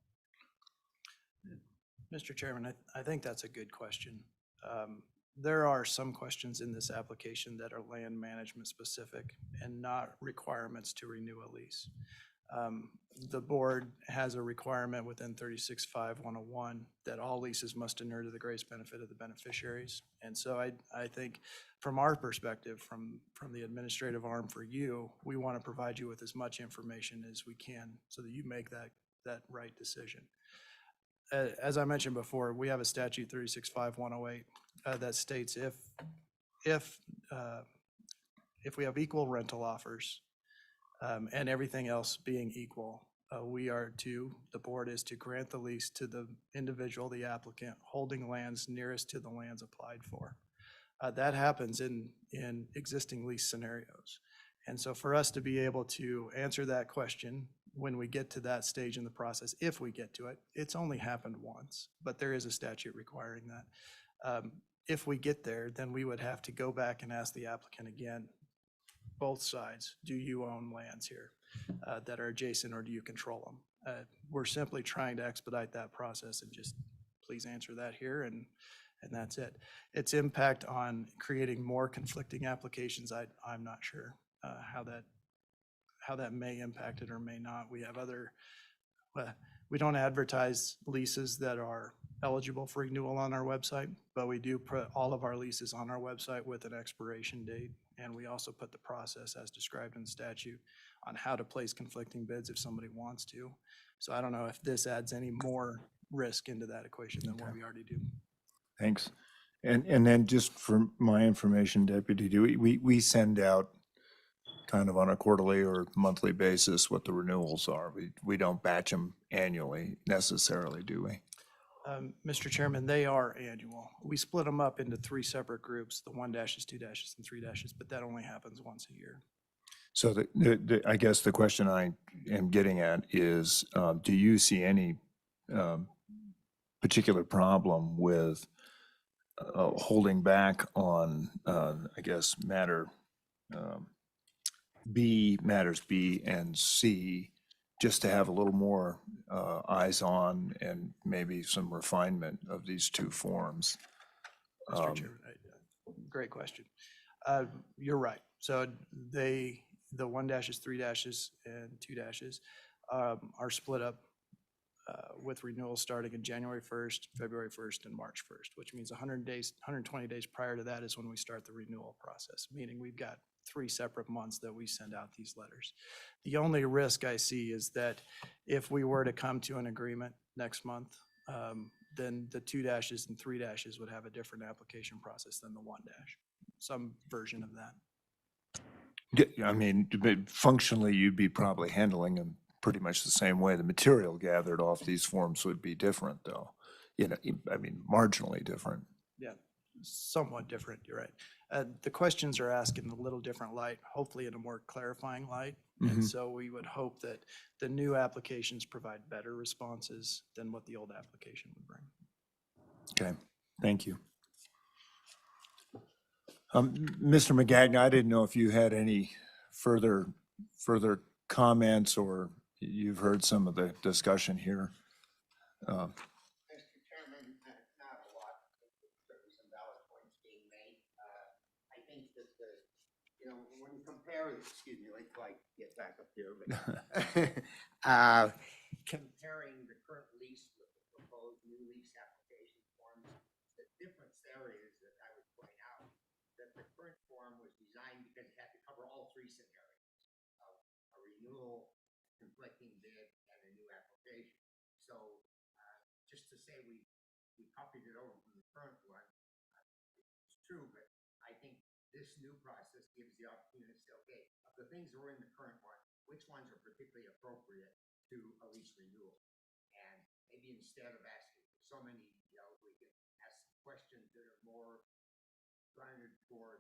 Mr. Chairman, I think that's a good question. There are some questions in this application that are land management specific and not requirements to renew a lease. The board has a requirement within 36.5.101 that all leases must inure to the greatest benefit of the beneficiaries. And so I think from our perspective, from the administrative arm for you, we want to provide you with as much information as we can so that you make that right decision. As I mentioned before, we have a statute 36.5.108 that states if we have equal rental offers and everything else being equal, the board is to grant the lease to the individual, the applicant, holding lands nearest to the lands applied for. That happens in existing lease scenarios. And so for us to be able to answer that question when we get to that stage in the process, if we get to it, it's only happened once, but there is a statute requiring that. If we get there, then we would have to go back and ask the applicant again, both sides, do you own lands here that are adjacent, or do you control them? We're simply trying to expedite that process, and just please answer that here, and that's it. Its impact on creating more conflicting applications, I'm not sure how that may impact it or may not. We have we don't advertise leases that are eligible for renewal on our website, but we do put all of our leases on our website with an expiration date. And we also put the process as described in statute on how to place conflicting bids if somebody wants to. So I don't know if this adds any more risk into that equation than what we already do. Thanks. And then just for my information, Deputy, we send out kind of on a quarterly or monthly basis what the renewals are. We don't batch them annually necessarily, do we? Mr. Chairman, they are annual. We split them up into 3 separate groups, the 1-, 2-, and 3-, but that only happens once a year. So I guess the question I am getting at is, do you see any particular problem with holding back on, I guess, matters B and C, just to have a little more eyes on and maybe some refinement of these 2 forms? Mr. Chairman, great question. You're right. So the 1-, 3-, and 2- are split up with renewals starting in January 1st, February 1st, and March 1st, which means 120 days prior to that is when we start the renewal process, meaning we've got 3 separate months that we send out these letters. The only risk I see is that if we were to come to an agreement next month, then the 2- and 3- would have a different application process than the 1-, some version of that. Yeah, I mean, but functionally, you'd be probably handling them pretty much the same way. The material gathered off these forms would be different, though. I mean, marginally different. Yeah, somewhat different, you're right. The questions are asked in a little different light, hopefully in a more clarifying light. And so we would hope that the new applications provide better responses than what the old application would bring. Okay, thank you. Mr. McGagna, I didn't know if you had any further comments, or you've heard some of the discussion here. Mr. Chairman, not a lot. Certainly some valid points being made. I think that when you compare, excuse me, let's get back up here. But, comparing the current lease with the proposed new lease application forms, So just to say we copied it over from the current one, it's true, but I think this new process gives the opportunity to say, okay, of the things that were in the current one, which ones are particularly appropriate to a lease renewal? And maybe instead of asking for so many details, we can ask questions that are more garnered toward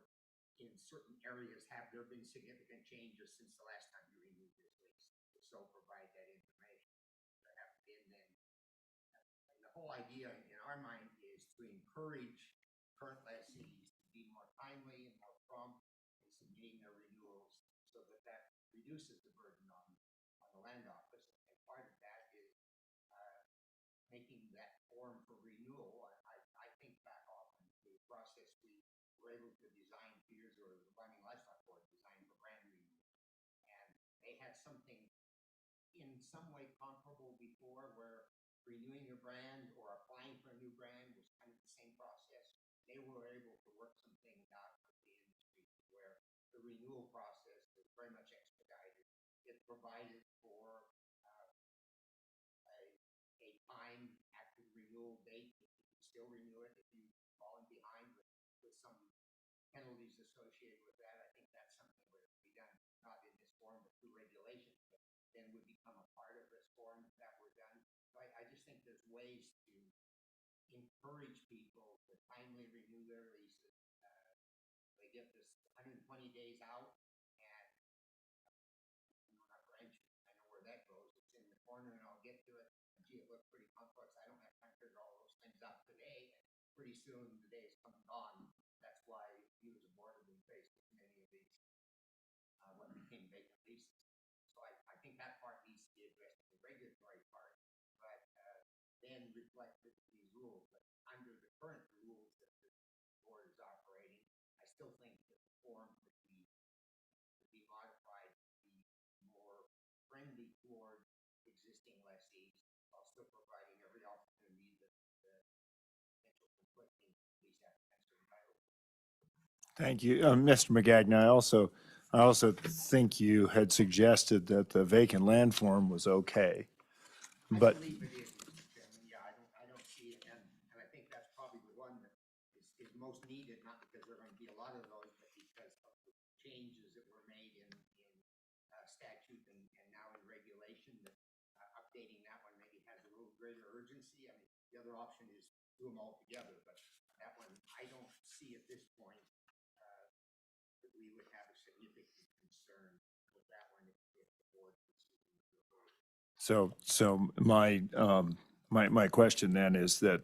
in certain areas. Have there been significant changes since the last time you renewed this lease? So provide that information. There have been then. And the whole idea in our mind is to encourage current lessees to be more timely and more prompt in submitting their renewals, so that that reduces the burden on the land office. And part of that is making that form for renewal. I think back often to the process we were able to design 2 years ago, the Binding Livestock Board designed for brand renewal. And they had something in some way comparable before, where renewing your brand or applying for a new brand was kind of the same process. They were able to work some things out with the industry where the renewal process was very much expedited. It provided for a time after the renewal date, you can still renew it if you've fallen behind with some penalties associated with that. I think that's something that would be done not in this form, but through regulations, but then would become a part of this form if that were done. So I just think there's ways to encourage people to timely renew their leases. They get this 120 days out, and not branch. I know where that goes. It's in the corner, and I'll get to it. Gee, it looks pretty complex. I don't have time to figure all those things out today. And pretty soon the day is coming on. That's why you as a board have been faced with many of these what became vacant leases. So I think that part needs to be addressed in the regulatory part, but then reflected in these rules. But under the current rules that the board is operating, I still think that the form could be modified to be more friendly toward existing lessees, while still providing every opportunity that the potential conflicting lease applicants are entitled to. Thank you. Mr. McGagnon, I also think you had suggested that the vacant land form was okay. But I believe it is, Mr. Chairman. Yeah, I don't see it, and I think that's probably the one that is most needed, not because there are going to be a lot of those, but because of the changes that were made in statute and now in regulation, that updating that one maybe has a little greater urgency. I mean, the other option is do them all together, but that one, I don't see at this point that we would have a significant concern with that one if the board proceeds to move forward. so my question then is that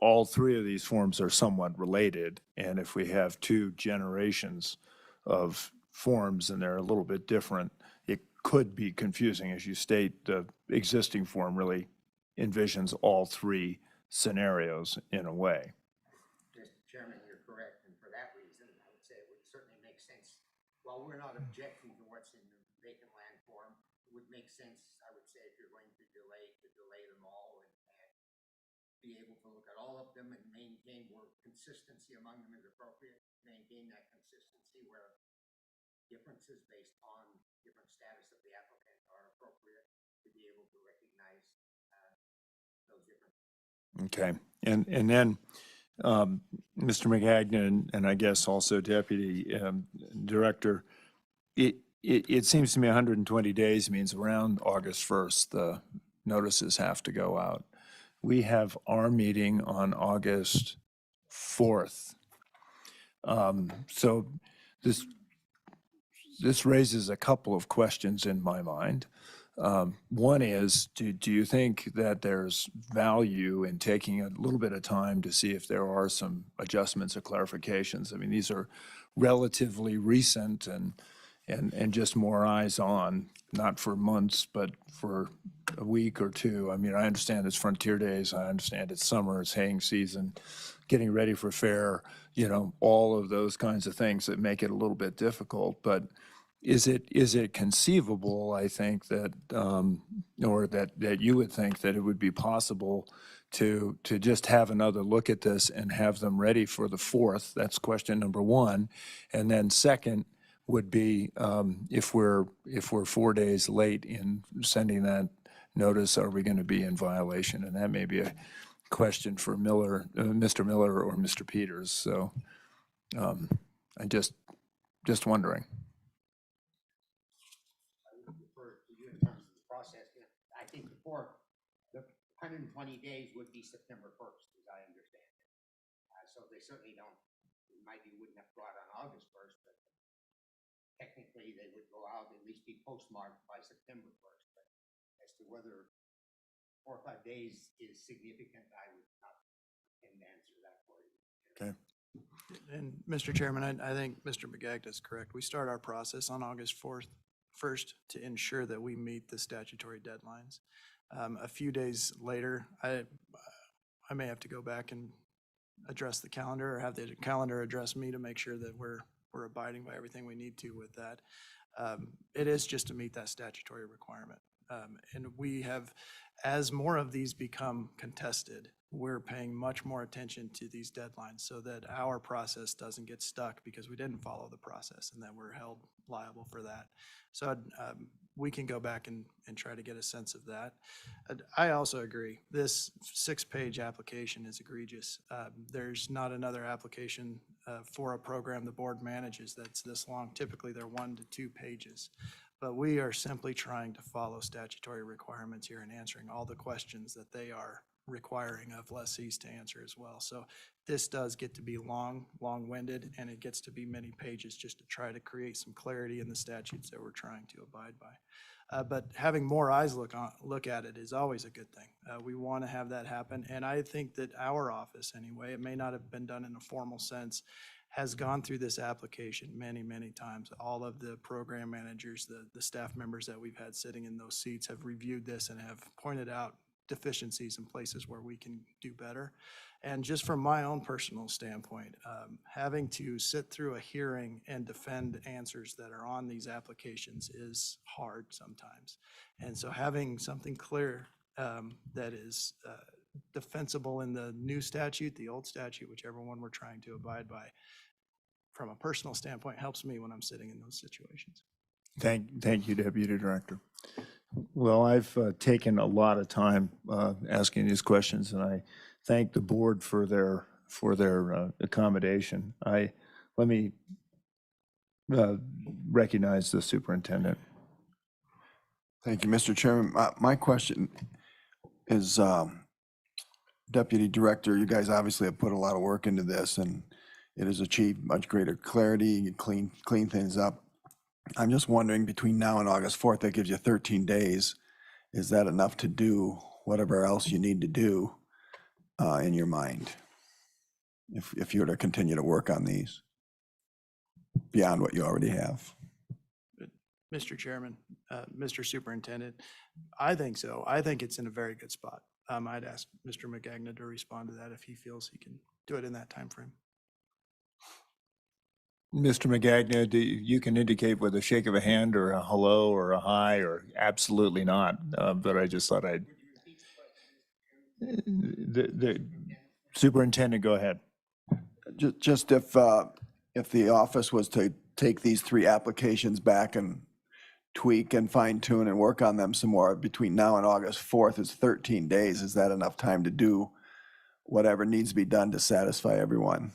all three of these forms are somewhat related, and if we have two generations of forms and they're a little bit different, it could be confusing. As you state, the existing form really envisions all three scenarios in a way. Mr. Chairman, you're correct, and for that reason, I would say it would certainly make sense. While we're not objecting to what's in the vacant land form, it would make sense, I would say, if you're going to delay them all and be able to look at all of them and maintain where consistency among them is appropriate, maintain that consistency where differences based on different status of the applicant are appropriate, to be able to recognize those differences. Okay, and then, Mr. McGagnon, and I guess also Deputy Director, it seems to me 120 days means around August 1st, the notices have to go out. We have our meeting on August 4th. So this raises a couple of questions in my mind. One is, do you think that there's value in taking a little bit of time to see if there are some adjustments or clarifications? I mean, these are relatively recent and just more eyes on, not for months, but for a week or two. I mean, I understand it's Frontier Days. I understand it's summer, it's haying season, getting ready for fair, all of those kinds of things that make it a little bit difficult. But is it conceivable, I think, that, or that you would think that it would be possible to just have another look at this and have them ready for the 4th? That's question number one. And then second would be, if we're 4 days late in sending that notice are we going to be in violation? And that may be a question for Mr. Miller or Mr. Peters. So I just wondering. Refer to you in terms of the process. I think the 120 days would be September 1st, as I understand it. So they certainly don't, in my view, wouldn't have to go out on August 1st, but technically they would go out, at least be postmarked by September 1st. But as to whether 4 or 5 days is significant, I would not can answer that for you. Okay. And Mr. Chairman, I think Mr. McGagnon is correct. We start our process on August 1st to ensure that we meet the statutory deadlines. A few days later, I may have to go back and address the calendar or have the calendar address me to make sure that we're abiding by everything we need to with that. It is just to meet that statutory requirement. And we have, as more of these become contested, we're paying much more attention to these deadlines so that our process doesn't get stuck because we didn't follow the process and that we're held liable for that. So we can go back and try to get a sense of that. I also agree. This 6-page application is egregious. There's not another application for a program the board manages that's this long. Typically, they're 1 to 2 pages. But we are simply trying to follow statutory requirements here and answering all the questions that they are requiring of lessees to answer as well. So this does get to be long-winded, and it gets to be many pages just to try to create some clarity in the statutes that we're trying to abide by. But having more eyes look at it is always a good thing. We want to have that happen, and I think that our office, anyway, it may not have been done in a formal sense, has gone through this application many, many times. All of the program managers, the staff members that we've had sitting in those seats have reviewed this and have pointed out deficiencies in places where we can do better. And just from my own personal standpoint, having to sit through a hearing and defend answers that are on these applications is hard sometimes. And so having something clear that is defensible in the new statute, the old statute, whichever one we're trying to abide by, from a personal standpoint, helps me when I'm sitting in those situations. Thank you, Deputy Director. Well, I've taken a lot of time asking these questions, and I thank the board for their accommodation. Let me recognize the superintendent. Thank you, Mr. Chairman. My question is, Deputy Director, you guys obviously have put a lot of work into this, and it has achieved much greater clarity and clean things up. I'm just wondering, between now and August 4th, that gives you 13 days. Is that enough to do whatever else you need to do in your mind? If you were to continue to work on these beyond what you already have? Mr. Chairman, Mr. Superintendent, I think so. I think it's in a very good spot. I'd ask Mr. McGagnon to respond to that if he feels he can do it in that timeframe. Mr. McGagnon, you can indicate with a shake of a hand or a hello or a hi or absolutely not, but I just thought I'd. The superintendent, go ahead. Just if the office was to take these 3 applications back and tweak and fine tune and work on them some more between now and August 4th is 13 days. Is that enough time to do whatever needs to be done to satisfy everyone?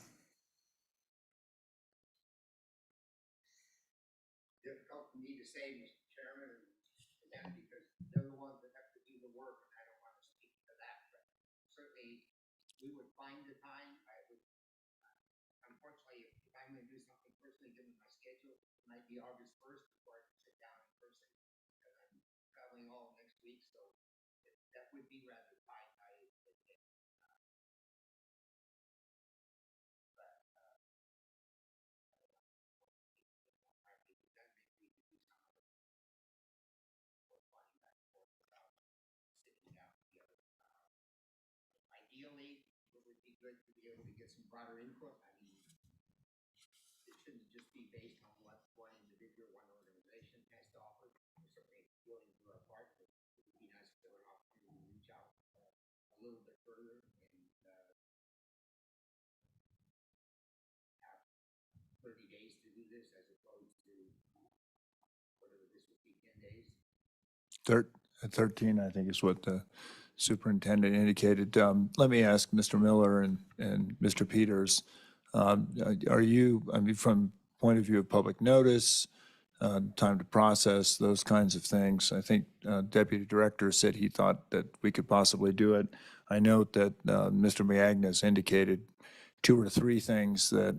Difficult for me to say, Mr. Chairman, and that because they're the ones that have to do the work, and I don't want to speak to that. But certainly, we would find the time. I would, unfortunately, if I'm going to do something personally, given my schedule, it might be August 1st before I can sit down in person. Because I'm traveling all next week, so that would be rather tight. Ideally, it would be good to be able to get some broader input. I mean, it shouldn't just be based on what one individual, one organization has to offer. We're certainly willing to do our part, but it would be nice to have an opportunity to reach out a little bit further and have 30 days to do this as opposed to whatever this would be, 10 days. 13, I think is what the superintendent indicated. Let me ask Mr. Miller and Mr. Peters, are you, I mean, from point of view of public notice, time to process, those kinds of things, I think Deputy Director said he thought that we could possibly do it. I note that Mr. Miagnas indicated 2 or 3 things that,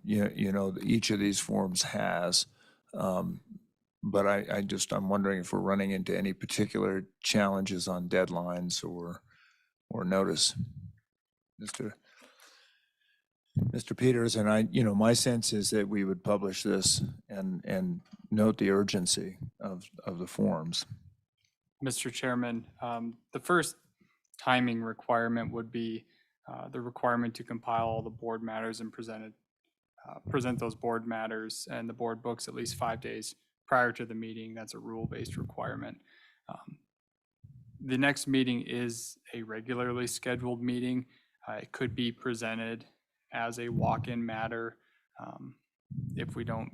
you know, each of these forms has. But I'm wondering if we're running into any particular challenges on deadlines or notice. Mr. Peters, and you know, my sense is that we would publish this and note the urgency of the forms. Mr. Chairman, the first timing requirement would be the requirement to compile all the board matters and present those board matters and the board books at least 5 days prior to the meeting. That's a rule-based requirement. The next meeting is a regularly scheduled meeting. It could be presented as a walk-in matter if we don't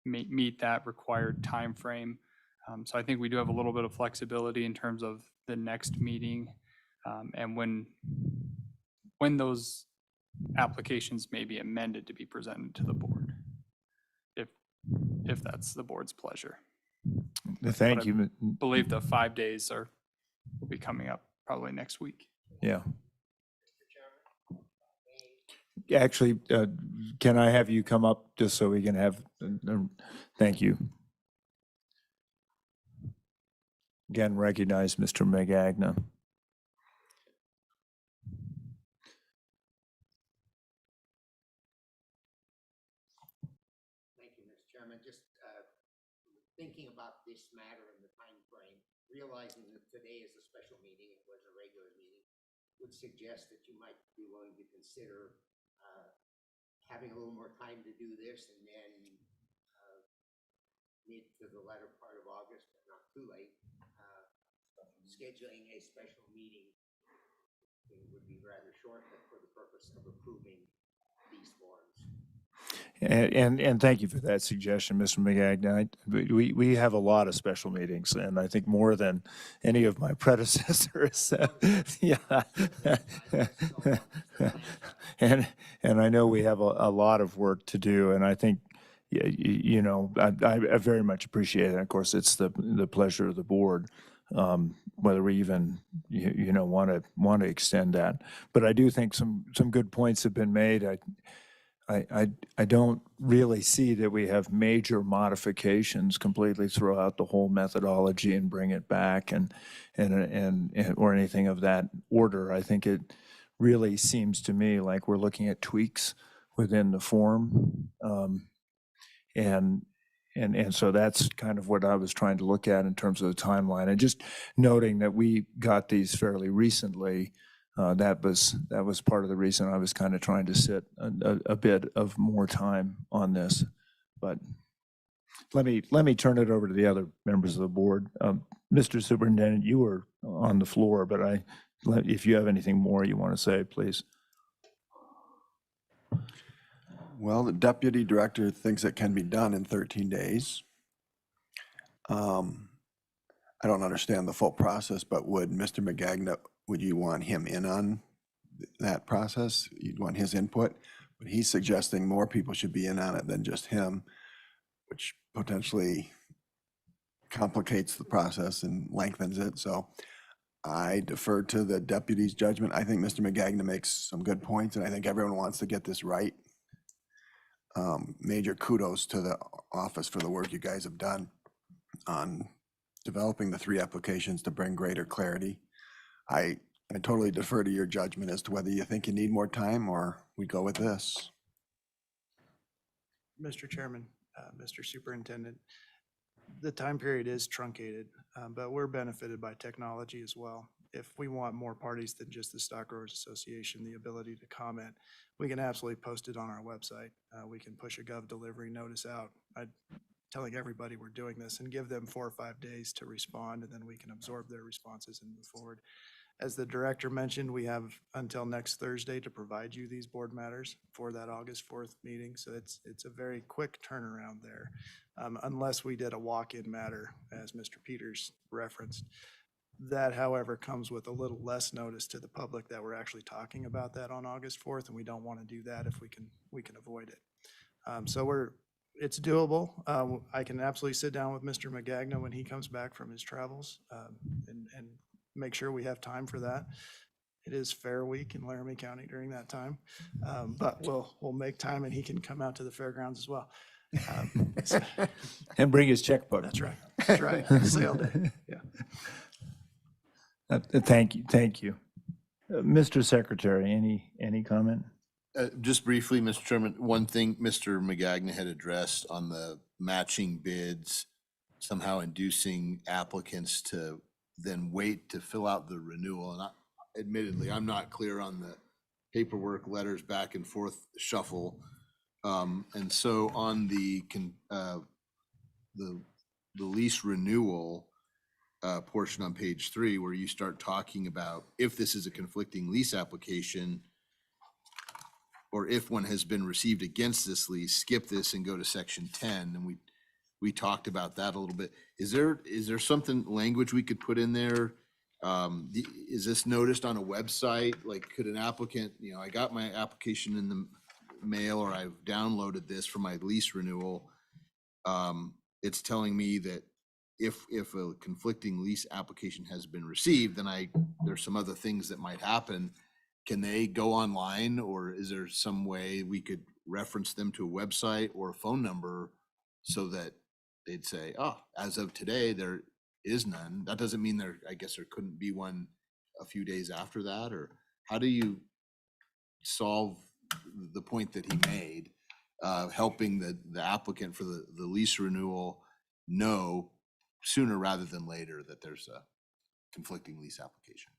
meet that required time frame. So I think we do have a little bit of flexibility in terms of the next meeting and when those applications may be amended to be presented to the board, if that's the board's pleasure. Thank But you. I believe the 5 days will be coming up probably next week. Yeah. Actually, can I have you come up just so we can have, thank you. Again, recognize Mr. Megagna. Thank you, Mr. Chairman. Just thinking about this matter and the time frame, realizing that today is a special meeting, it was a regular meeting, would suggest that you might be willing to consider having a little more time to do this, and then mid to the latter part of August, but not too late, scheduling a special meeting. It would be rather short, but for the purpose of approving these forms. And thank you for that suggestion, Mr. McGagnon. We have a lot of special meetings, and I think more than any of my predecessors. Yeah. And I know we have a lot of work to do, and I think, you know, I very much appreciate it. And of course, it's the pleasure of the board, whether we even, you know, want to extend that. But I do think some good points have been made. I don't really see that we have major modifications completely throw out the whole methodology and bring it back and or anything of that order. I think it really seems to me like we're looking at tweaks within the form. And so that's kind of what I was trying to look at in terms of the timeline. And just noting that we got these fairly recently, that was part of the reason I was kind of trying to sit a bit of more time on this. But let me turn it over to the other members of the board. Mr. Superintendent, you were on the floor, but if you have anything more you want to say, please. Well, the deputy director thinks it can be done in 13 days. I don't understand the full process, but would Mr. McGagna, would you want him in on that process? You'd want his input? But he's suggesting more people should be in on it than just him, which potentially complicates the process and lengthens it. So I defer to the deputy's judgment. I think Mr. McGagna makes some good points, and I think everyone wants to get this right. Major kudos to the office for the work you guys have done on developing the 3 applications to bring greater clarity. I totally defer to your judgment as to whether you think you need more time or we go with this. Mr. Chairman, Mr. Superintendent, the time period is truncated, but we're benefited by technology as well. If we want more parties than just the Stock Growers Association, the ability to comment, we can absolutely post it on our website. We can push a gov delivery notice out, telling everybody we're doing this, and give them 4 or 5 days to respond, and then we can absorb their responses and move forward. As the director mentioned, we have until next Thursday to provide you these board matters for that August 4th meeting. So it's a very quick turnaround there, unless we did a walk-in matter, as Mr. Peters referenced. That, however, comes with a little less notice to the public that we're actually talking about that on August 4th, and we don't want to do that if we can avoid it. So it's doable. I can absolutely sit down with Mr. Magagna when he comes back from his travels and make sure we have time for that. It is Fair Week in Laramie County during that time, but we'll make time and he can come out to the fairgrounds as well. And bring his checkbook. That's right. That's right. Sale day. Yeah. Thank you. Mr. Secretary, any comment? Just briefly, Mr. Chairman, one thing Mr. Magagna had addressed on the matching bids, somehow inducing applicants to then wait to fill out the renewal. And admittedly, I'm not clear on the paperwork, letters back and forth shuffle. And so on the lease renewal portion on page 3, where you start talking about if this is a conflicting lease application, or if one has been received against this lease, skip this and go to section 10. And we talked about that a little bit. Is there something, language we could put in there? Is this noticed on a website? Like, could an applicant, I got my application in the mail, or I've downloaded this for my lease renewal. It's telling me that if a conflicting lease application has been received, then there's some other things that might happen. Can they go online, or is there some way we could reference them to a website or a phone number so that they'd say, oh, as of today, there is none? That doesn't mean I guess there couldn't be one a few days after that, or how do you solve the point that he made, helping the applicant for the lease renewal know sooner rather than later that there's a conflicting lease application?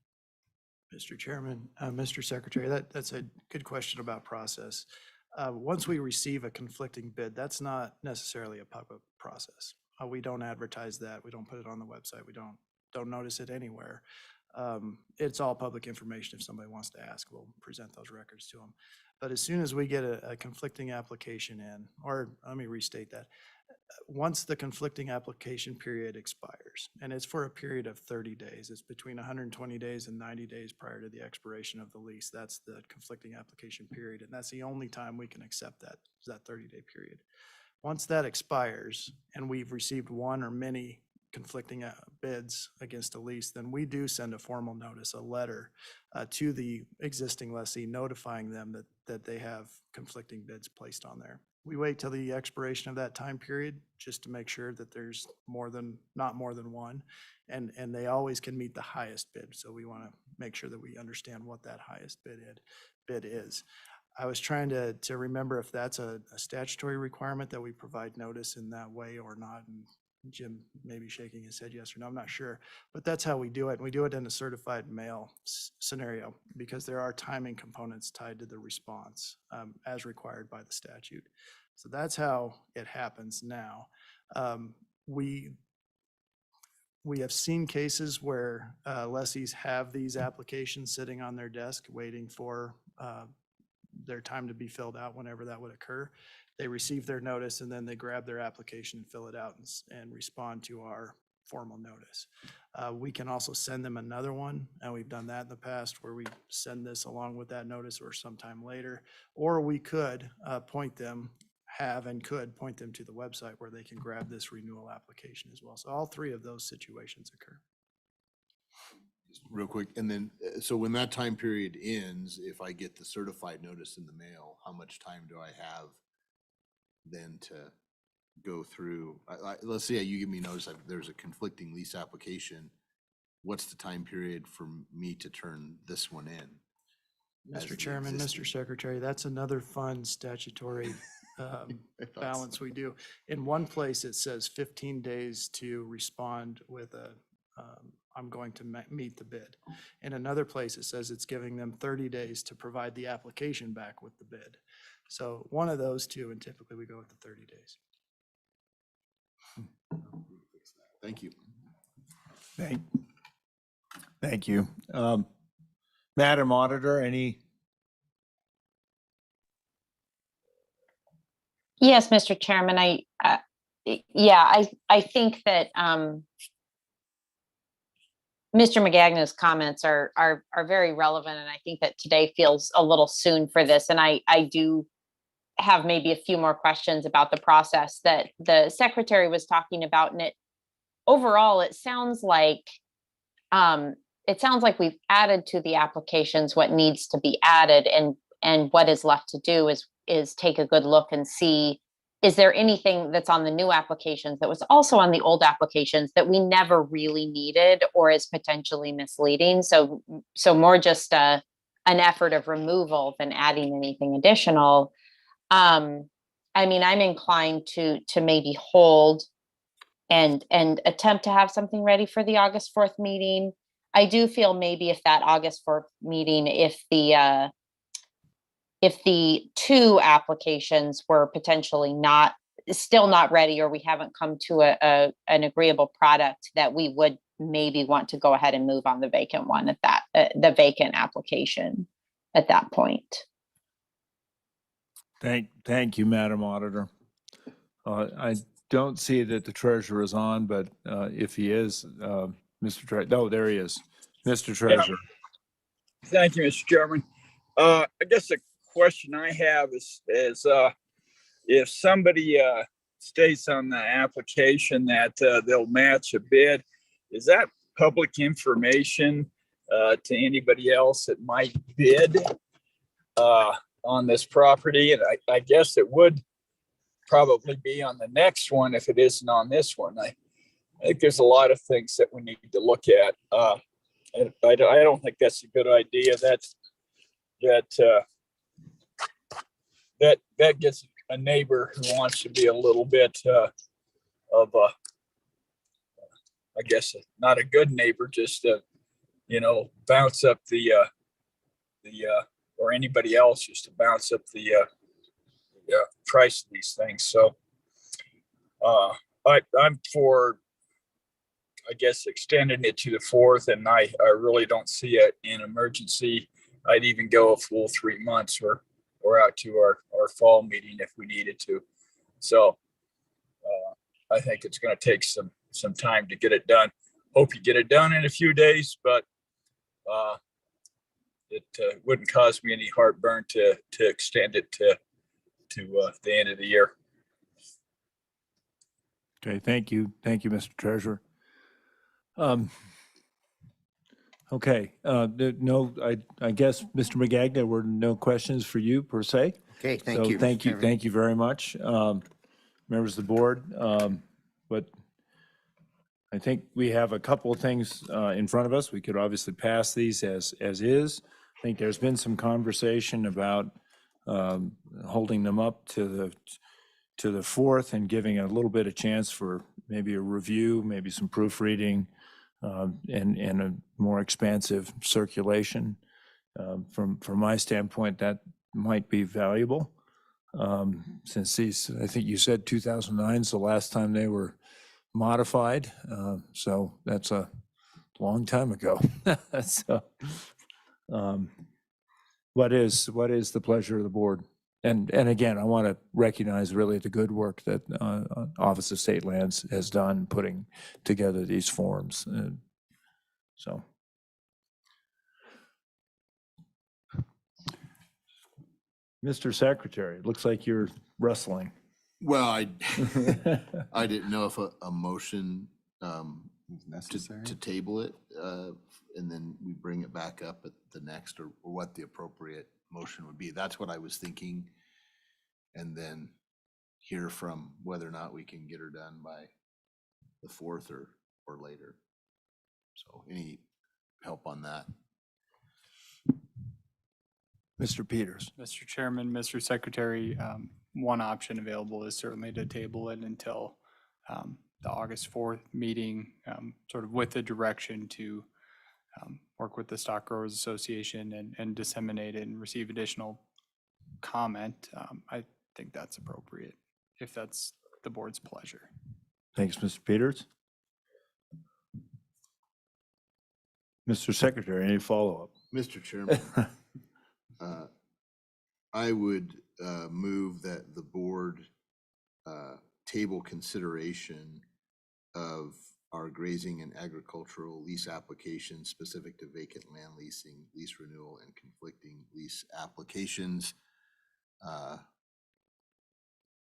Mr. Chairman, Mr. Secretary, that's a good question about process. Once we receive a conflicting bid, that's not necessarily a public process. We don't advertise that. We don't put it on the website. We don't notice it anywhere. It's all public information. If somebody wants to ask, we'll present those records to them. But as soon as we get a conflicting application in, or let me restate that, once the conflicting application period expires, and it's for a period of 30 days, it's between 120 days and 90 days prior to the expiration of the lease. That's the conflicting application period, and that's the only time we can accept that, is that 30-day period. Once that expires and we've received one or many conflicting bids against a lease, then we do send a formal notice, a letter to the existing lessee notifying them that they have conflicting bids placed on there. We wait till the expiration of that time period just to make sure that there's not more than one, and they always can meet the highest bid. So we want to make sure that we understand what that highest bid is. I was trying to remember if that's a statutory requirement that we provide notice in that way or not. And Jim may be shaking his head yes or no, I'm not sure, but that's how we do it. And we do it in a certified mail scenario because there are timing components tied to the response as required by the statute. So that's how it happens now. We have seen cases where lessees have these applications sitting on their desk waiting for their time to be filled out whenever that would occur. They receive their notice and then they grab their application and fill it out and respond to our formal notice. We can also send them another one, and we've done that in the past where we send this along with that notice or sometime later, or we could point them to the website where they can grab this renewal application as well. So all three of those situations occur. Real quick, and then, so when that time period ends, if I get the certified notice in the mail, how much time do I have then to go through? Let's say you give me notice that there's a conflicting lease application. What's the time period for me to turn this one in? Mr. Chairman, Mr. Secretary, that's another fun statutory balance we do. In one place, it says 15 days to respond with I'm going to meet the bid. In another place, it says it's giving them 30 days to provide the application back with the bid. So one of those two, and typically we go with the 30 days. Thank you. Thank you. Madam Auditor, any? Yes, Mr. Chairman, I think that Mr. Magagna's comments are very relevant, and I think that today feels a little soon for this. And I do have maybe a few more questions about the process that the secretary was talking about. And overall, it sounds like we've added to the applications what needs to be added, and what is left to do is take a good look and see, is there anything that's on the new applications that was also on the old applications that we never really needed or is potentially misleading? So more just an effort of removal than adding anything additional. I mean, I'm inclined to maybe hold and attempt to have something ready for the August 4th meeting. I do feel maybe if that August 4th meeting, if the two applications were potentially still not ready, or we haven't come to an agreeable product, that we would maybe want to go ahead and move on the vacant one at that, the vacant application at that point. Thank you, Madam Auditor. I don't see that the treasurer is on, but if he is, Mr. Treasurer, oh, there he is. Mr. Treasurer. Thank you, Mr. Chairman. I guess the question I have is if somebody states on the application that they'll match a bid, is that public information to anybody else that might bid on this property? And I guess it would probably be on the next one if it isn't on this one. I think there's a lot of things that we need to look at. And I don't think that's a good idea. That gets a neighbor who wants to be a little bit of a, I guess, not a good neighbor, just bounce up the or anybody else just to bounce up the price of these things. So I'm for, I guess, extending it to the 4th, and I really don't see it an emergency. I'd even go a full 3 months or out to our fall meeting if we needed to. So I think it's going to take some time to get it done. Hope you get it done in a few days, but it wouldn't cause me any heartburn to extend it to the end of the year. Okay, thank you, Mr. Treasurer. Okay, no, I guess, Mr. Magagna, there were no questions for you per se. Okay, thank So you. thank you very much, members of the board. But I think we have a couple of things in front of us. We could obviously pass these as is. I think there's been some conversation about holding them up to the 4th and giving a little bit of chance for maybe a review, maybe some proofreading, and a more expansive circulation. From my standpoint, that might be valuable. Since these, I think you said 2009 is the last time they were modified. So that's a long time ago. So what is the pleasure of the board? And again, I want to recognize really the good work that Office of State Lands has done putting together these forms. So. Mr. Secretary, it looks like you're wrestling. Well, I didn't know if a motion Necessary? to table it, and then we bring it back up at the next, or what the appropriate motion would be. That's what I was thinking. And then hear from whether or not we can get her done by the 4th or later. So any help on that? Mr. Peters. Mr. Chairman, Mr. Secretary, one option available is certainly to table it until the August 4th meeting, sort of with the direction to work with the Stock Growers Association and disseminate it and receive additional comment. I think that's appropriate, if that's the board's pleasure. Thanks, Mr. Peters. Mr. Secretary, any follow-up? Mr. Chairman, I would move that the board table consideration of our grazing and agricultural lease applications specific to vacant land leasing, lease renewal, and conflicting lease applications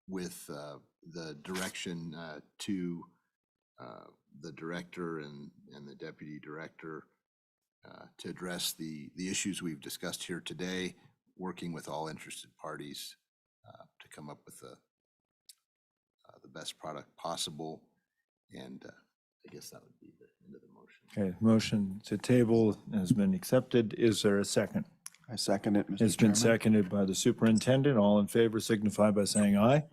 with the direction to the director and the deputy director to address the issues we've discussed here today, working with all interested parties to come up with the best product possible. And I guess that would be the end of the motion. Okay, motion to table has been accepted. Is there a second? I second it, Mr. It's been Chairman. seconded by the superintendent. All in favor signify by saying aye.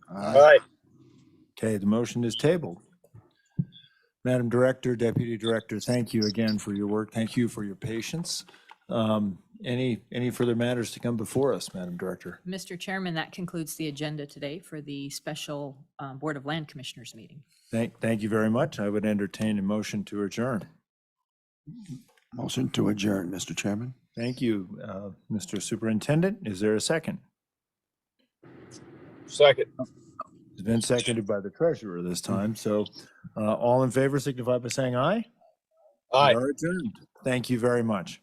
Aye. Okay, the motion is tabled. Madam Director, Deputy Director, thank you again for your work. Thank you for your patience. Any further matters to come before us, Madam Director? Mr. Chairman, that concludes the agenda today for the special Board of Land Commissioners meeting. Thank you very much. I would entertain a motion to adjourn. Motion to adjourn, Mr. Chairman. Thank you, Mr. Superintendent. Is there a second? Second. It's been seconded by the treasurer this time. So all in favor signify by saying aye. Aye. We are adjourned. Thank you very much.